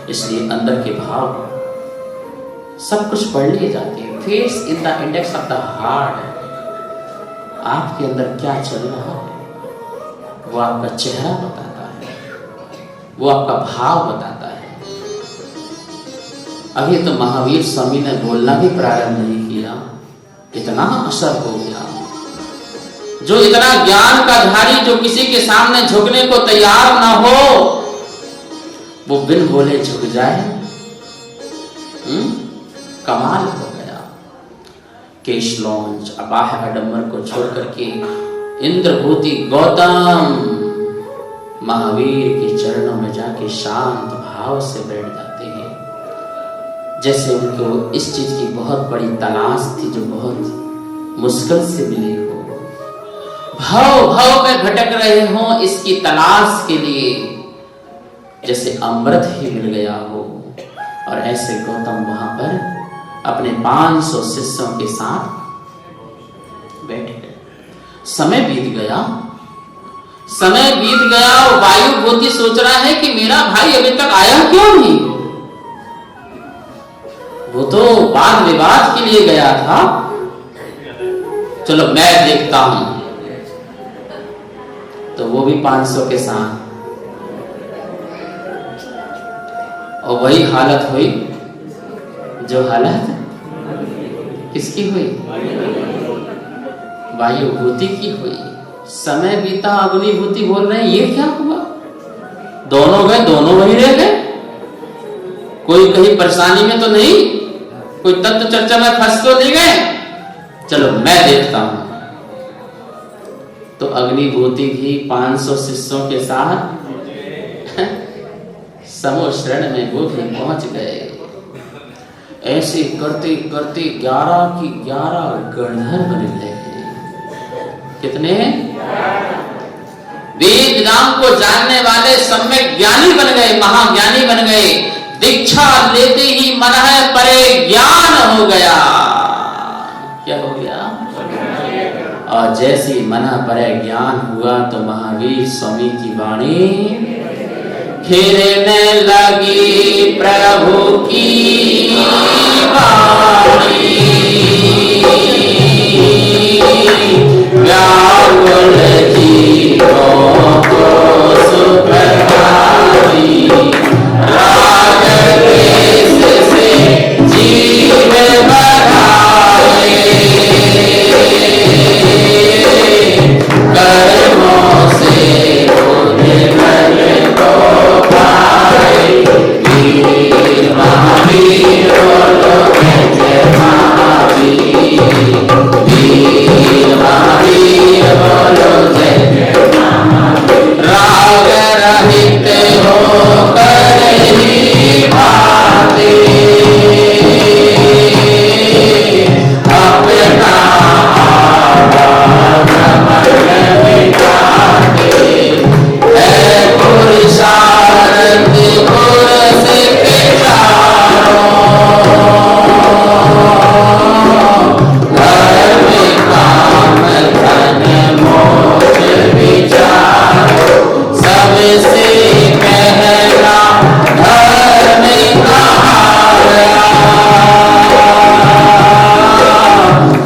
[SPEAKER 2] इसलिए अंदर के भाव सब कुछ पढ़ लिए जाते हैं। Face in the index of the heart. आपके अंदर क्या चल रहा है वो आपका चेहरा बताता है, वो आपका भाव बताता है। अभी तो महावीर स्वामी ने बोलना भी प्रारंभ नहीं किया, इतना असर हो गया। जो इतना ज्ञान का धारी, जो किसी के सामने झुकने को तैयार ना हो, वो बिन बोले झुक जाए। कमाल हो गया। केश लौंज, बाह्य आडंबर को छोड़ करके इंद्रभूति गौतम महावीर के चरणों में जाके शांत भाव से बैठ जाते हैं। जैसे उनको इस चीज की बहुत बड़ी तलाश थी जो बहुत मुश्किल से मिली हो। भाव भाव में भटक रहे हो इसकी तलाश के लिए, जैसे अमृत ही मिल गया हो। और ऐसे गौतम वहां पर अपने 500 शिष्यों के साथ बैठ गए। समय बीत गया, समय बीत गया और वायु भूति सोच रहा है कि मेरा भाई अभी तक आया क्यों नहीं? वो तो वाद विवाद के लिए गया था, चलो मैं देखता हूं। तो वो भी 500 के साथ, और वही हालत हुई जो हालत किसकी हुई? वायु भूति की हुई। समय बीता, अग्निभूति बोल रहे हैं ये क्या हुआ? दोनों गए, दोनों वहीं रह गए। कोई कहीं परेशानी में तो नहीं, कोई तत्व चर्चा में फंस तो नहीं गए, चलो मैं देखता हूं। तो अग्निभूति भी 500 शिष्यों के साथ समूह शरण में वो भी पहुंच गए। ऐसे करते करते 11 की 11 गणधर बन गए। कितने? वेद नाम को जानने वाले सम्यक ज्ञानी बन गए, महाज्ञानी बन गए। दीक्षा लेते ही मन है परे ज्ञान हो गया। क्या हो गया? और जैसे मन परे ज्ञान हुआ तो महावीर स्वामी की वाणी घेरने लगी प्रभु की वाणी। व्याकुल जीवों को सुखदाई, राग द्वेष से जीव बढ़ाए, कर्मों से उन्हें को पाए। वीर महावीर बोलो जय महावीर, वीर महावीर बोलो जय महावीर। राग रहित होकर ही भाते, अपना भ्रमण मिटाते। है पुरुषार्थ पुरुष के चारों, धर्म काम धन मोक्ष विचारो। सबसे पहला धर्म कहाया,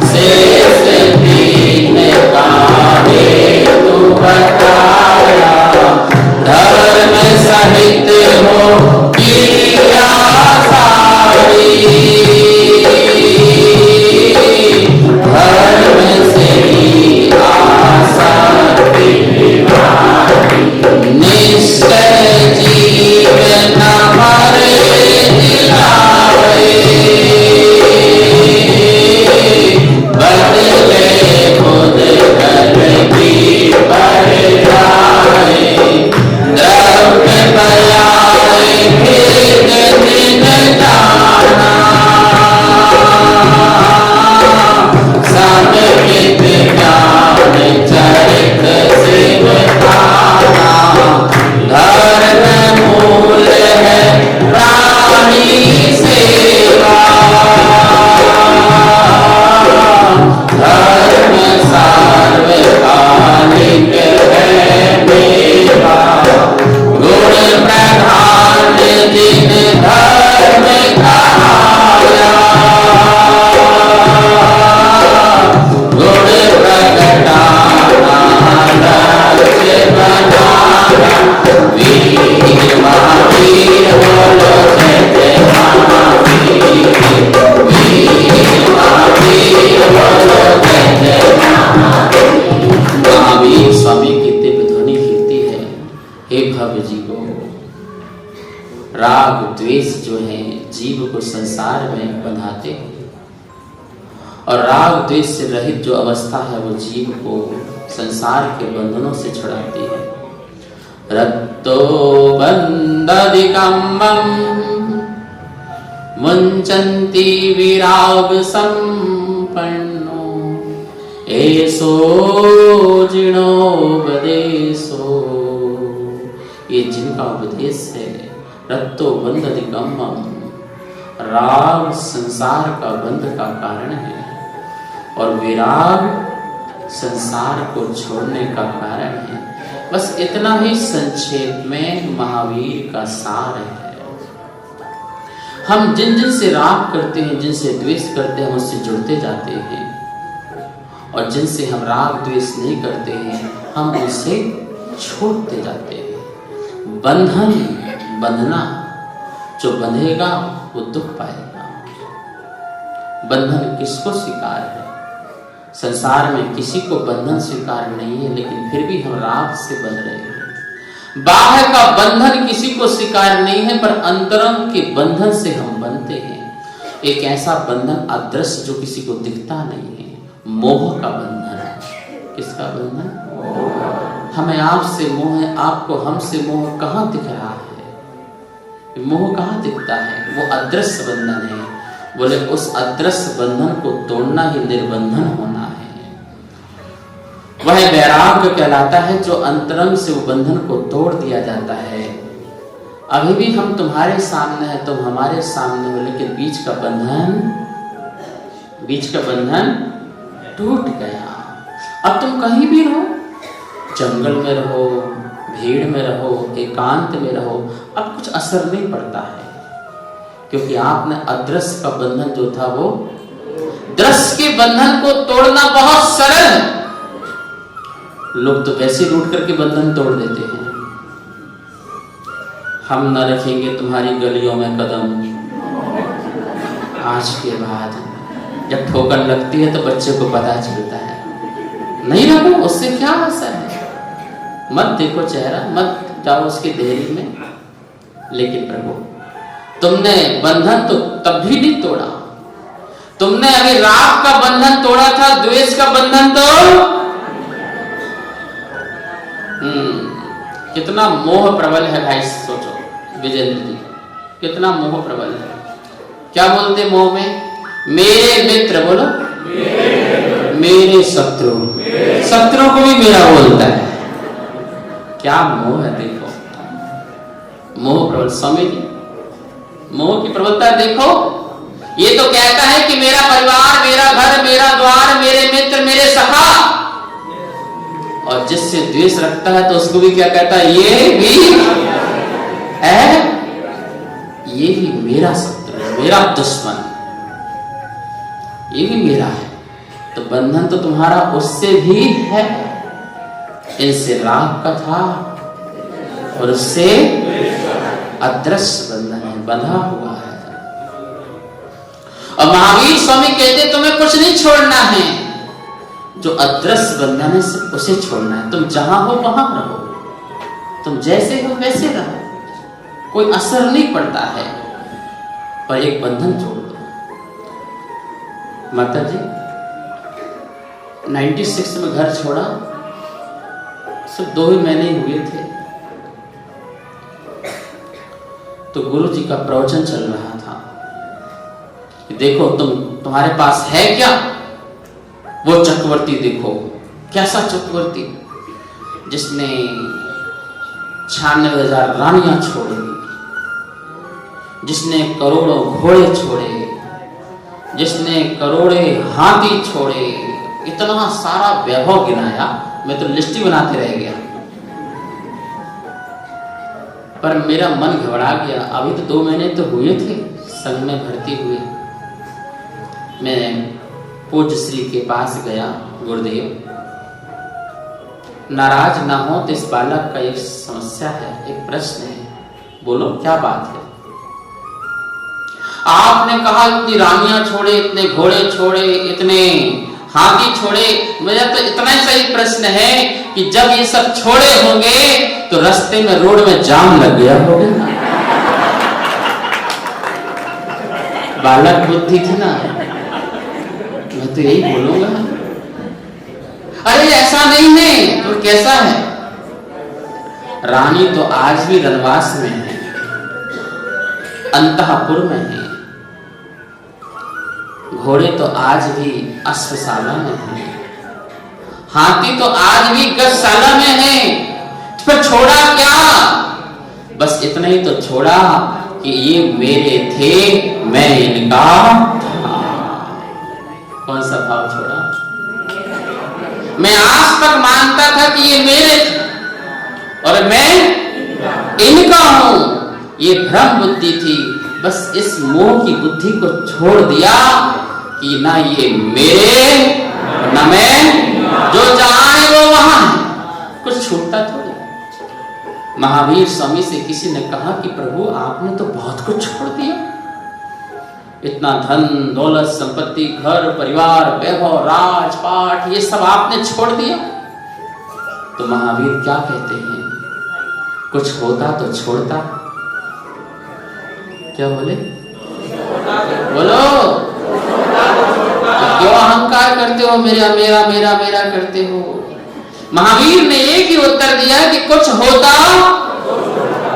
[SPEAKER 2] शेष दीन का हेतु बताया। धर्म सहित हो किया सारी, धर्म से ही आसक्ति बीमारी। निश्चय जीवन हमारे दिलाए, बदले खुद कर की पर जाए। द्रव्य बयाए भेद दिन जाना, समवित ज्ञान चरित से बताना। धर्म मूल है प्राणी सेवा, धर्म सार्वकालिक है मेवा। गुण प्रधान दिन धर्म कहाया, गुण प्रगटाना लक्ष्य बनाना। वीर महावीर बोलो जय महावीर, वीर महावीर बोलो जय महावीर। महावीर स्वामी की दिव्य ध्वनि कीर्ति है। हे भव्य जीवो, राग द्वेष जो है जीव को संसार में बंधाते हैं, और राग द्वेष से रहित जो अवस्था है वो जीव को संसार के बंधनों से छुड़ाती है। रत्तो बंधदिकम्मं मुंचन्ति विराग संपन्नो, एसो जिणोपदेशो। ये जिनका उपदेश है रत्तो बंधदिकम्मं, राग संसार का बंध का कारण है और विराग संसार को छोड़ने का कारण है। बस इतना ही संक्षेप में महावीर का सार है। हम जिन जिन से राग करते हैं, जिनसे द्वेष करते हैं, उससे जुड़ते जाते हैं, और जिनसे हम राग द्वेष नहीं करते हैं हम उनसे छोड़ते जाते हैं। बंधन बंधना, जो बंधेगा वो दुख पाएगा। बंधन किसको स्वीकार है? संसार में किसी को बंधन स्वीकार नहीं है, लेकिन फिर भी हम राग से बंध रहे हैं। बाह्य का बंधन किसी को स्वीकार नहीं है, पर अंतरंग के बंधन से हम बंधते हैं। एक ऐसा बंधन अदृश्य जो किसी को दिखता नहीं है, मोह का बंधन है। किसका बंधन? हमें आपसे मोह है, आपको हमसे मोह कहाँ दिख रहा है? मोह कहाँ दिखता है? वो अदृश्य बंधन है। बोले उस अदृश्य बंधन को तोड़ना ही निर्बंधन होना है। वह वैराग्य कहलाता है जो अंतरंग से वो बंधन को तोड़ दिया जाता है। अभी भी हम तुम्हारे सामने है, तुम हमारे सामने हो, लेकिन बीच का बंधन टूट गया। अब तुम कहीं भी रहो, जंगल में रहो, भीड़ में रहो, एकांत में रहो, अब कुछ असर नहीं पड़ता है, क्योंकि आपने अदृश्य का बंधन जो था वो दृश्य के बंधन को तोड़ना बहुत सरल। लोग तो वैसे रूठ करके बंधन तोड़ देते हैं। हम न रखेंगे तुम्हारी गलियों में कदम, आज के बाद जब ठोकर लगती है तो बच्चे को पता चलता है। नहीं रखो, उससे क्या असर है? मत देखो चेहरा, मत जाओ उसकी देहरी में। लेकिन प्रभु तुमने बंधन तो तब भी नहीं तोड़ा। तुमने अभी राग का बंधन तोड़ा था, द्वेष का बंधन तो कितना मोह प्रबल है भाई। सोचो विजेंद्र जी, कितना मोह प्रबल है। क्या बोलते मोह में? मेरे मित्र, बोलो मेरे शत्रु, शत्रु को भी मेरा बोलता है। क्या मोह है, देखो मोह प्रबल। स्वामी जी मोह की प्रबलता देखो। ये तो कहता है कि मेरा परिवार, मेरा घर, मेरा द्वार, मेरे मित्र, मेरे सखा, और जिससे द्वेष रखता है तो उसको भी क्या कहता है? ये भी है, ये भी मेरा शत्रु, मेरा दुश्मन, ये भी मेरा है। तो बंधन तो तुम्हारा उससे भी है। इनसे राग का था और उससे अदृश्य बंधन है, बंधा हुआ है। और महावीर स्वामी कहते तुम्हें कुछ नहीं छोड़ना है, जो अदृश्य बंधन है सिर्फ उसे छोड़ना है। तुम जहां हो वहां रहो, तुम जैसे हो वैसे रहो, कोई असर नहीं पड़ता है, पर एक बंधन छोड़ दो। माता जी 96 में घर छोड़ा, सिर्फ 2 ही महीने हुए थे, तो गुरु जी का प्रवचन चल रहा था कि देखो तुम्हारे पास है क्या? वो चक्रवर्ती देखो, कैसा चक्रवर्ती जिसने 96,000 रानियां छोड़ी, जिसने करोड़ों घोड़े छोड़े, जिसने करोड़े हाथी छोड़े, इतना सारा वैभव गिनाया। मैं तो लिस्ट ही बनाते रह गया, पर मेरा मन घबरा गया। अभी तो 2 महीने तो हुए थे संघ में भर्ती हुए। मैं पूज्य श्री के पास गया, गुरुदेव नाराज ना हो तो इस बालक का एक समस्या है, एक प्रश्न है, बोलो क्या बात है? आपने कहा इतनी रानियां छोड़े, इतने घोड़े छोड़े, इतने हाथी छोड़े। मेरा तो इतना ही सही प्रश्न है कि जब ये सब छोड़े होंगे तो रास्ते में रोड में जाम लग गया होगा। बालक बुद्धि थी ना, मैं तो यही बोलूंगा। अरे ऐसा नहीं है तो कैसा है? रानी तो आज भी रनवास में है, अंतःपुर में है, घोड़े तो आज भी अश्वशाला में है, हाथी तो आज भी गजशाला में है। फिर छोड़ा क्या? बस इतना ही तो छोड़ा कि ये मेरे थे, मैं इनका था। कौन सा भाव छोड़ा? मैं आज तक मानता था कि ये मेरे थे और मैं इनका हूं। ये भ्रम बुद्धि थी। बस इस मोह की बुद्धि को छोड़ दिया कि ना ये मेरे ना मैं, जो जहां है वो वहां है। कुछ छूटता थोड़ी। महावीर स्वामी से किसी ने कहा कि प्रभु आपने तो बहुत कुछ छोड़ दिया, इतना धन दौलत संपत्ति घर परिवार वैभव राजपाट ये सब आपने छोड़ दिया। तो महावीर क्या कहते हैं, कुछ होता तो छोड़ता। क्या बोले? बोलो, तो क्यों अहंकार करते हो? मेरा मेरा मेरा मेरा करते हो। महावीर ने एक ही उत्तर दिया कि कुछ होता,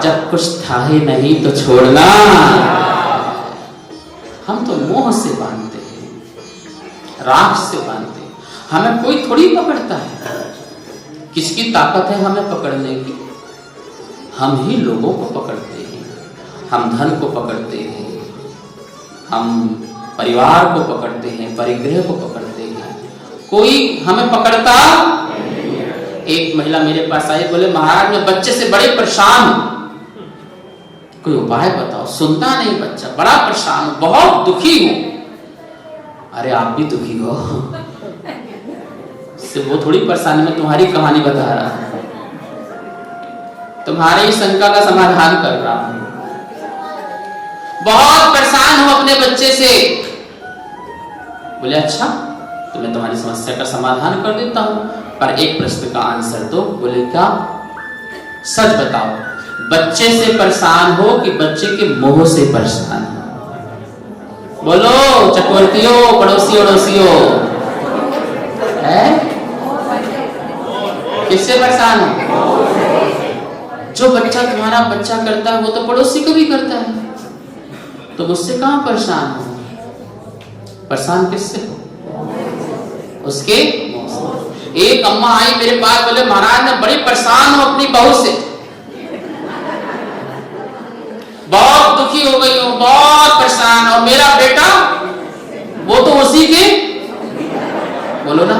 [SPEAKER 2] जब कुछ था ही नहीं तो छोड़ना। हम तो मोह से बांधते हैं, राग से बांधते हैं। हमें कोई थोड़ी पकड़ता है। किसकी ताकत है हमें पकड़ने की? हम ही लोगों को पकड़ते हैं। हम धन को पकड़ते हैं, हम परिवार को पकड़ते हैं, परिग्रह को पकड़ते हैं। कोई हमें पकड़ता। एक महिला मेरे पास आई, बोले महाराज मैं बच्चे से बड़े परेशान हूं, कोई उपाय बताओ। सुनता नहीं बच्चा, बड़ा परेशान हूं, बहुत दुखी हूं। अरे आप भी दुखी हो? सिर्फ वो थोड़ी परेशानी में तुम्हारी कहानी बता रहा है, तुम्हारी शंका का समाधान कर रहा हूं। बहुत परेशान हूं अपने बच्चे से। बोले अच्छा, तो मैं तुम्हारी समस्या का समाधान कर देता हूं, पर एक प्रश्न का आंसर दो। बोले क्या? सच बताओ, बच्चे से परेशान हो कि बच्चे के मोह से परेशान हो? बोलो चक्रवर्तियों, पड़ोसी अड़ोसियों, है किससे परेशान हो? जो बच्चा तुम्हारा बच्चा करता है वो तो पड़ोसी को भी करता है, तो मुझसे कहां परेशान हो? परेशान किससे हो? उसके। एक अम्मा आई मेरे पास, बोले महाराज मैं बड़ी परेशान हूं अपनी बहू से, बहुत दुखी हो गई हूं, बहुत परेशान। और मेरा बेटा वो तो उसी के, बोलो ना,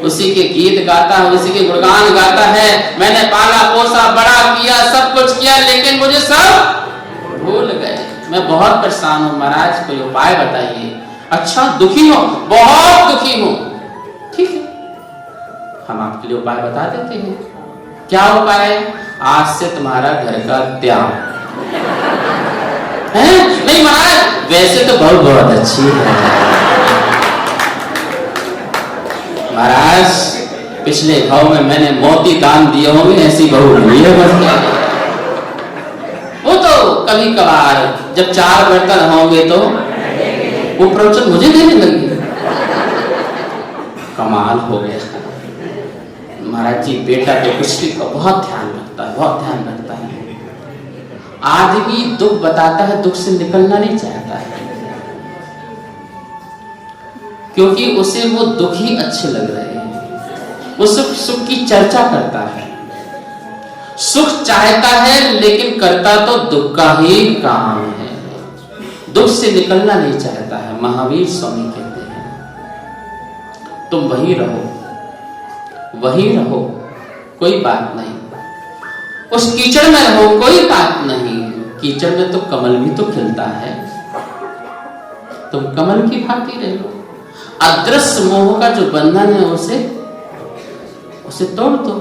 [SPEAKER 2] उसी के गीत गाता है, उसी के गुणगान गाता है। मैंने पाला पोसा बड़ा किया, सब कुछ किया, लेकिन मुझे सब भूल गए। मैं बहुत परेशान हूं महाराज, कोई उपाय बताइए। अच्छा दुखी हो? बहुत दुखी हूं। ठीक है, हम आपके लिए उपाय बता देते हैं। क्या उपाय? आज से तुम्हारा घर का त्याग है। नहीं महाराज, वैसे तो बहुत बहुत अच्छी है महाराज, पिछले भाव में मैंने मोती दान दिए होंगे, ऐसी बहू हुई है बस। वो तो कभी कभार जब 4 बर्तन होंगे तो वो प्रवचन मुझे देने लगी। कमाल हो गया महाराज जी। बेटा के कुछ का बहुत ध्यान रखता है, बहुत ध्यान रखता है। आदमी दुख बताता है, दुख से निकलना नहीं चाहता है, क्योंकि उसे वो दुख ही अच्छे लग रहे हैं। वो सुख की चर्चा करता है, सुख चाहता है, लेकिन करता तो दुख का ही काम है। दुख से निकलना नहीं चाहता है। महावीर स्वामी कहते हैं तुम वही रहो, वही रहो, कोई बात नहीं। उस कीचड़ में रहो, कोई बात नहीं। कीचड़ में तो कमल भी तो खिलता है, तुम कमल की भांति रहो। अदृश्य मोह का जो बंधन है उसे तोड़ दो।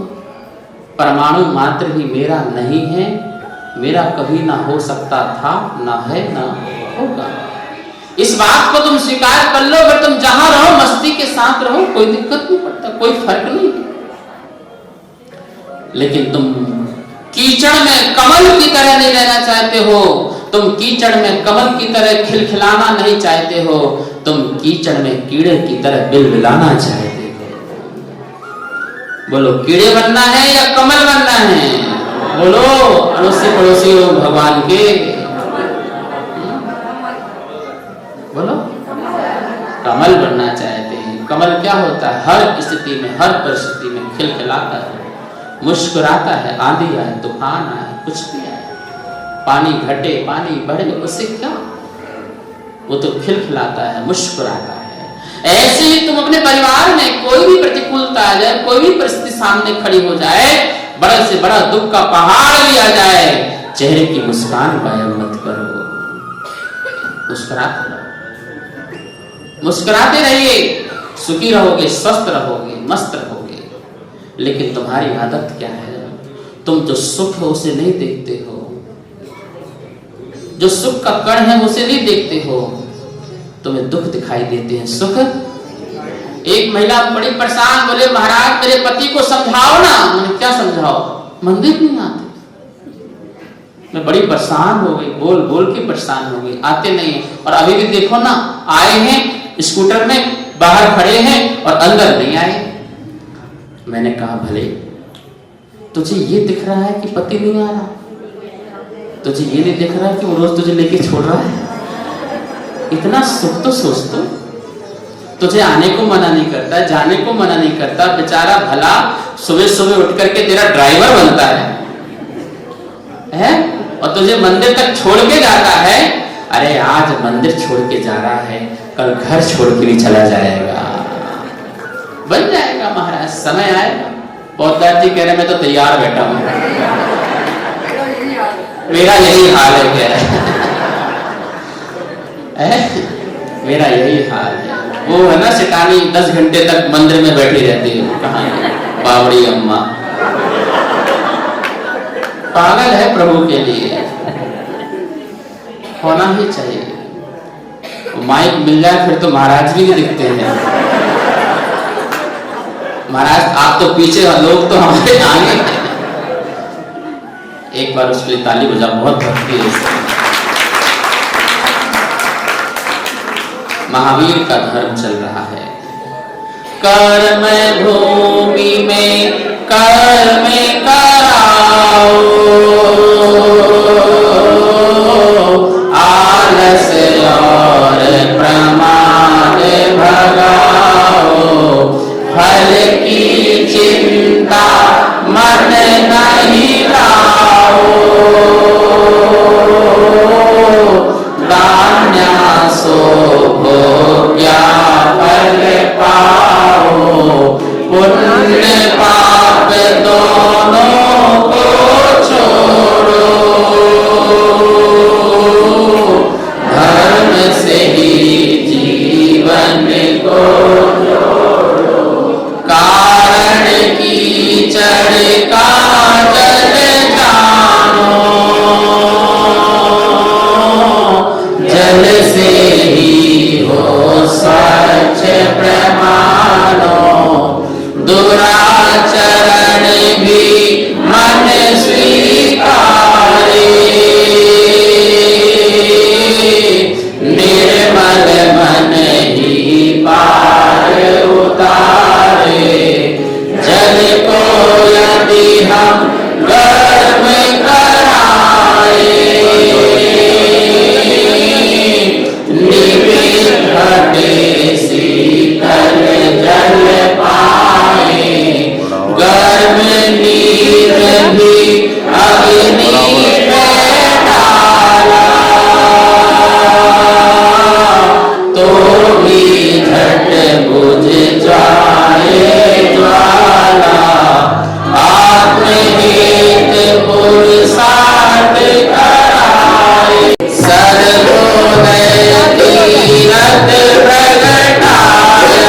[SPEAKER 2] परमाणु मात्र ही मेरा नहीं है, मेरा कभी ना हो सकता था, ना है, ना होगा। इस बात को तुम स्वीकार कर लो। अगर तुम जहां रहो मस्ती के साथ रहो, कोई दिक्कत नहीं पड़ता, कोई फर्क नहीं है। लेकिन तुम कीचड़ में कमल की तरह नहीं रहना चाहते हो, तुम कीचड़ में कमल की तरह खिलखिलाना नहीं चाहते हो, तुम कीचड़ में कीड़े की तरह बिलबिलाना चाहते हो। बोलो कीड़े बनना है या कमल बनना है? बोलो अड़ोसी पड़ोसी भगवान के, बोलो कमल बनना चाहते हैं। कमल क्या होता है? हर स्थिति में, हर परिस्थिति में खिलखिलाता है, मुस्कुराता है। आंधी आए, तूफान आए, कुछ भी आए, पानी घटे पानी बढ़े उससे क्या, वो तो खिलखिलाता है, मुस्कुराता है। ऐसे ही तुम अपने परिवार में कोई भी प्रतिकूलता आ जाए, कोई भी परिस्थिति सामने खड़ी हो जाए, बड़ा से बड़ा दुख का पहाड़ भी आ जाए, चेहरे की मुस्कान गायब मत करो, मुस्कुराते रहो, मुस्कुराते रहिए, सुखी रहोगे, स्वस्थ रहोगे, मस्त रहोगे। लेकिन तुम्हारी आदत क्या है, तुम जो सुख है उसे नहीं देखते हो, जो सुख का कण है उसे नहीं देखते हो, तुम्हें दुख दिखाई देते हैं, सुख। एक महिला बड़ी परेशान, बोले महाराज मेरे पति को समझाओ ना। मैंने क्या समझाओ, मंदिर नहीं आते। मैं बड़ी परेशान हो गई, बोल बोल के परेशान हो गई, आते नहीं। और अभी भी देखो ना, आए हैं स्कूटर में, बाहर खड़े हैं और अंदर नहीं आए। मैंने कहा भले तुझे ये दिख रहा है कि पति नहीं आ रहा, तुझे ये नहीं दिख रहा कि वो रोज तुझे लेके छोड़ रहा है। इतना सुख तो सोच, तो तुझे आने को मना नहीं करता, जाने को मना नहीं करता, बेचारा भला सुबह सुबह उठ करके तेरा ड्राइवर बनता है और तुझे मंदिर तक छोड़ के जाता है। अरे आज मंदिर छोड़ के जा रहा है, कल घर छोड़ के भी चला जाएगा, बन जाएगा महाराज, समय आएगा। पौधदार जी कह रहे मैं तो तैयार बैठा हूं, मेरा यही हाल है, क्या है मेरा यही हाल है। वो है ना सिटानी 10 घंटे तक मंदिर में बैठी रहती है, कहाँ बावड़ी अम्मा, पागल है प्रभु के लिए। होना ही चाहिए। माइक मिल जाए फिर तो महाराज भी नहीं दिखते हैं। महाराज आप तो पीछे, लोग तो हमारे आगे हैं। एक बार उसके लिए ताली बजा, बहुत भक्ति है। महावीर का धर्म चल रहा है। कर्म भूमि में कर्म कराओ, आलस और प्रमाद भगाओ, फल की चिंता मन नहीं लाओ, दान्यासो भोग्या फल पाओ, पुण्य पाप दोनों को छोड़ो, धर्म से ही जीवन को जोड़ो, कारण की चढ़ का जल जानो, जल से ही हो सच प्रमाणो, दुराचरण भी मन स्वीकारे, निर्मल मन ही पार उतारे, जल को यदि हम गर्म कराए, घटे शीतल जल पाए, गर्म नीर भी अग्नि में डाला, तो भी झट बुझ जाए ज्वाला, आत्महित पुरुषार्थ कराए, सर्वोदय तीरथ प्रगटाया,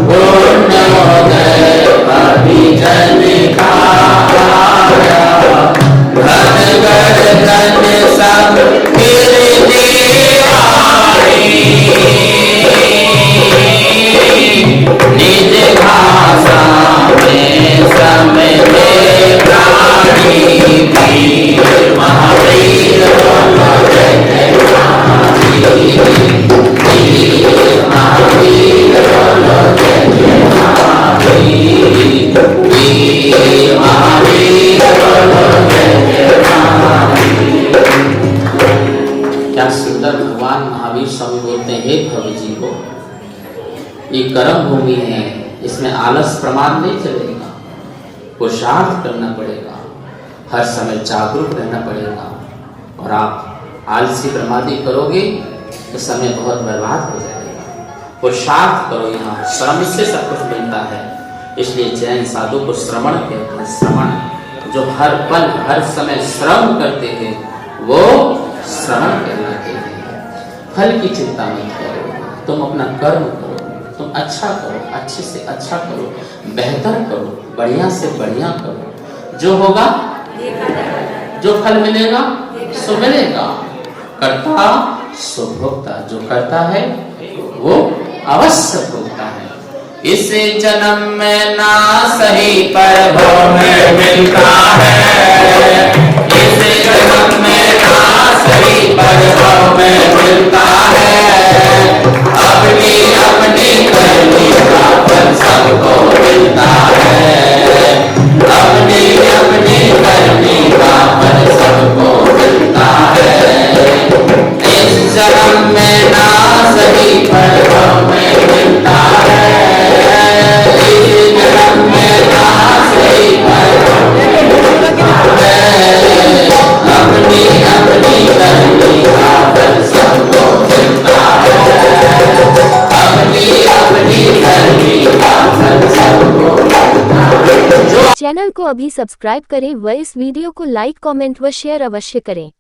[SPEAKER 2] पुण्योदय अभिजन खाया, धन गण धन सब फिर दीवानी, निज भाषा में समझे प्राणी, वीर महावीर बोलो जय जय महावीर, वीर महावीर बोलो जय जय महावीर, वीर महावीर बोलो जय जय महावीर। क्या सुंदर भगवान महावीर स्वामी बोलते हैं, हे भव जीवो, ये कर्म भूमि है, इसमें आलस प्रमाद नहीं चलेगा, पुरुषार्थ करना पड़ेगा, हर समय जागरूक रहना पड़ेगा। और आप आलसी प्रमादी करोगे तो समय बहुत बर्बाद हो जाएगा। पुरुषार्थ करो, यहाँ श्रम से सब कुछ मिलता है। इसलिए जैन साधु को श्रवण कहते हैं। श्रवण, जो हर पल हर समय श्रम करते हैं वो श्रवण कहलाते हैं। फल की चिंता मत करो, तुम अपना कर्म करो, तुम अच्छा करो, अच्छे से अच्छा करो, बेहतर करो, बढ़िया से बढ़िया करो। जो होगा जो फल मिलेगा सो मिलेगा। करता सो भोगता, जो करता है वो अवश्य भोगता है। इस जन्म में ना सही पर भव में मिलता है। इस जन्म में ना सही पर भव में मिलता है। अपनी अपनी करनी का फल सबको मिलता है। अपनी अपनी करनी का फल सबको मिलता है। इस जन्म में ना सही पर भव में मिलता है। इस जन्म में ना सही पर भव में मिलता है। अपनी अपनी करनी का फल सबको मिलता है। अपनी अपनी करनी का फल सबको मिलता है।
[SPEAKER 1] चैनल को अभी सब्सक्राइब करें व इस वीडियो को लाइक कमेंट व शेयर अवश्य करें।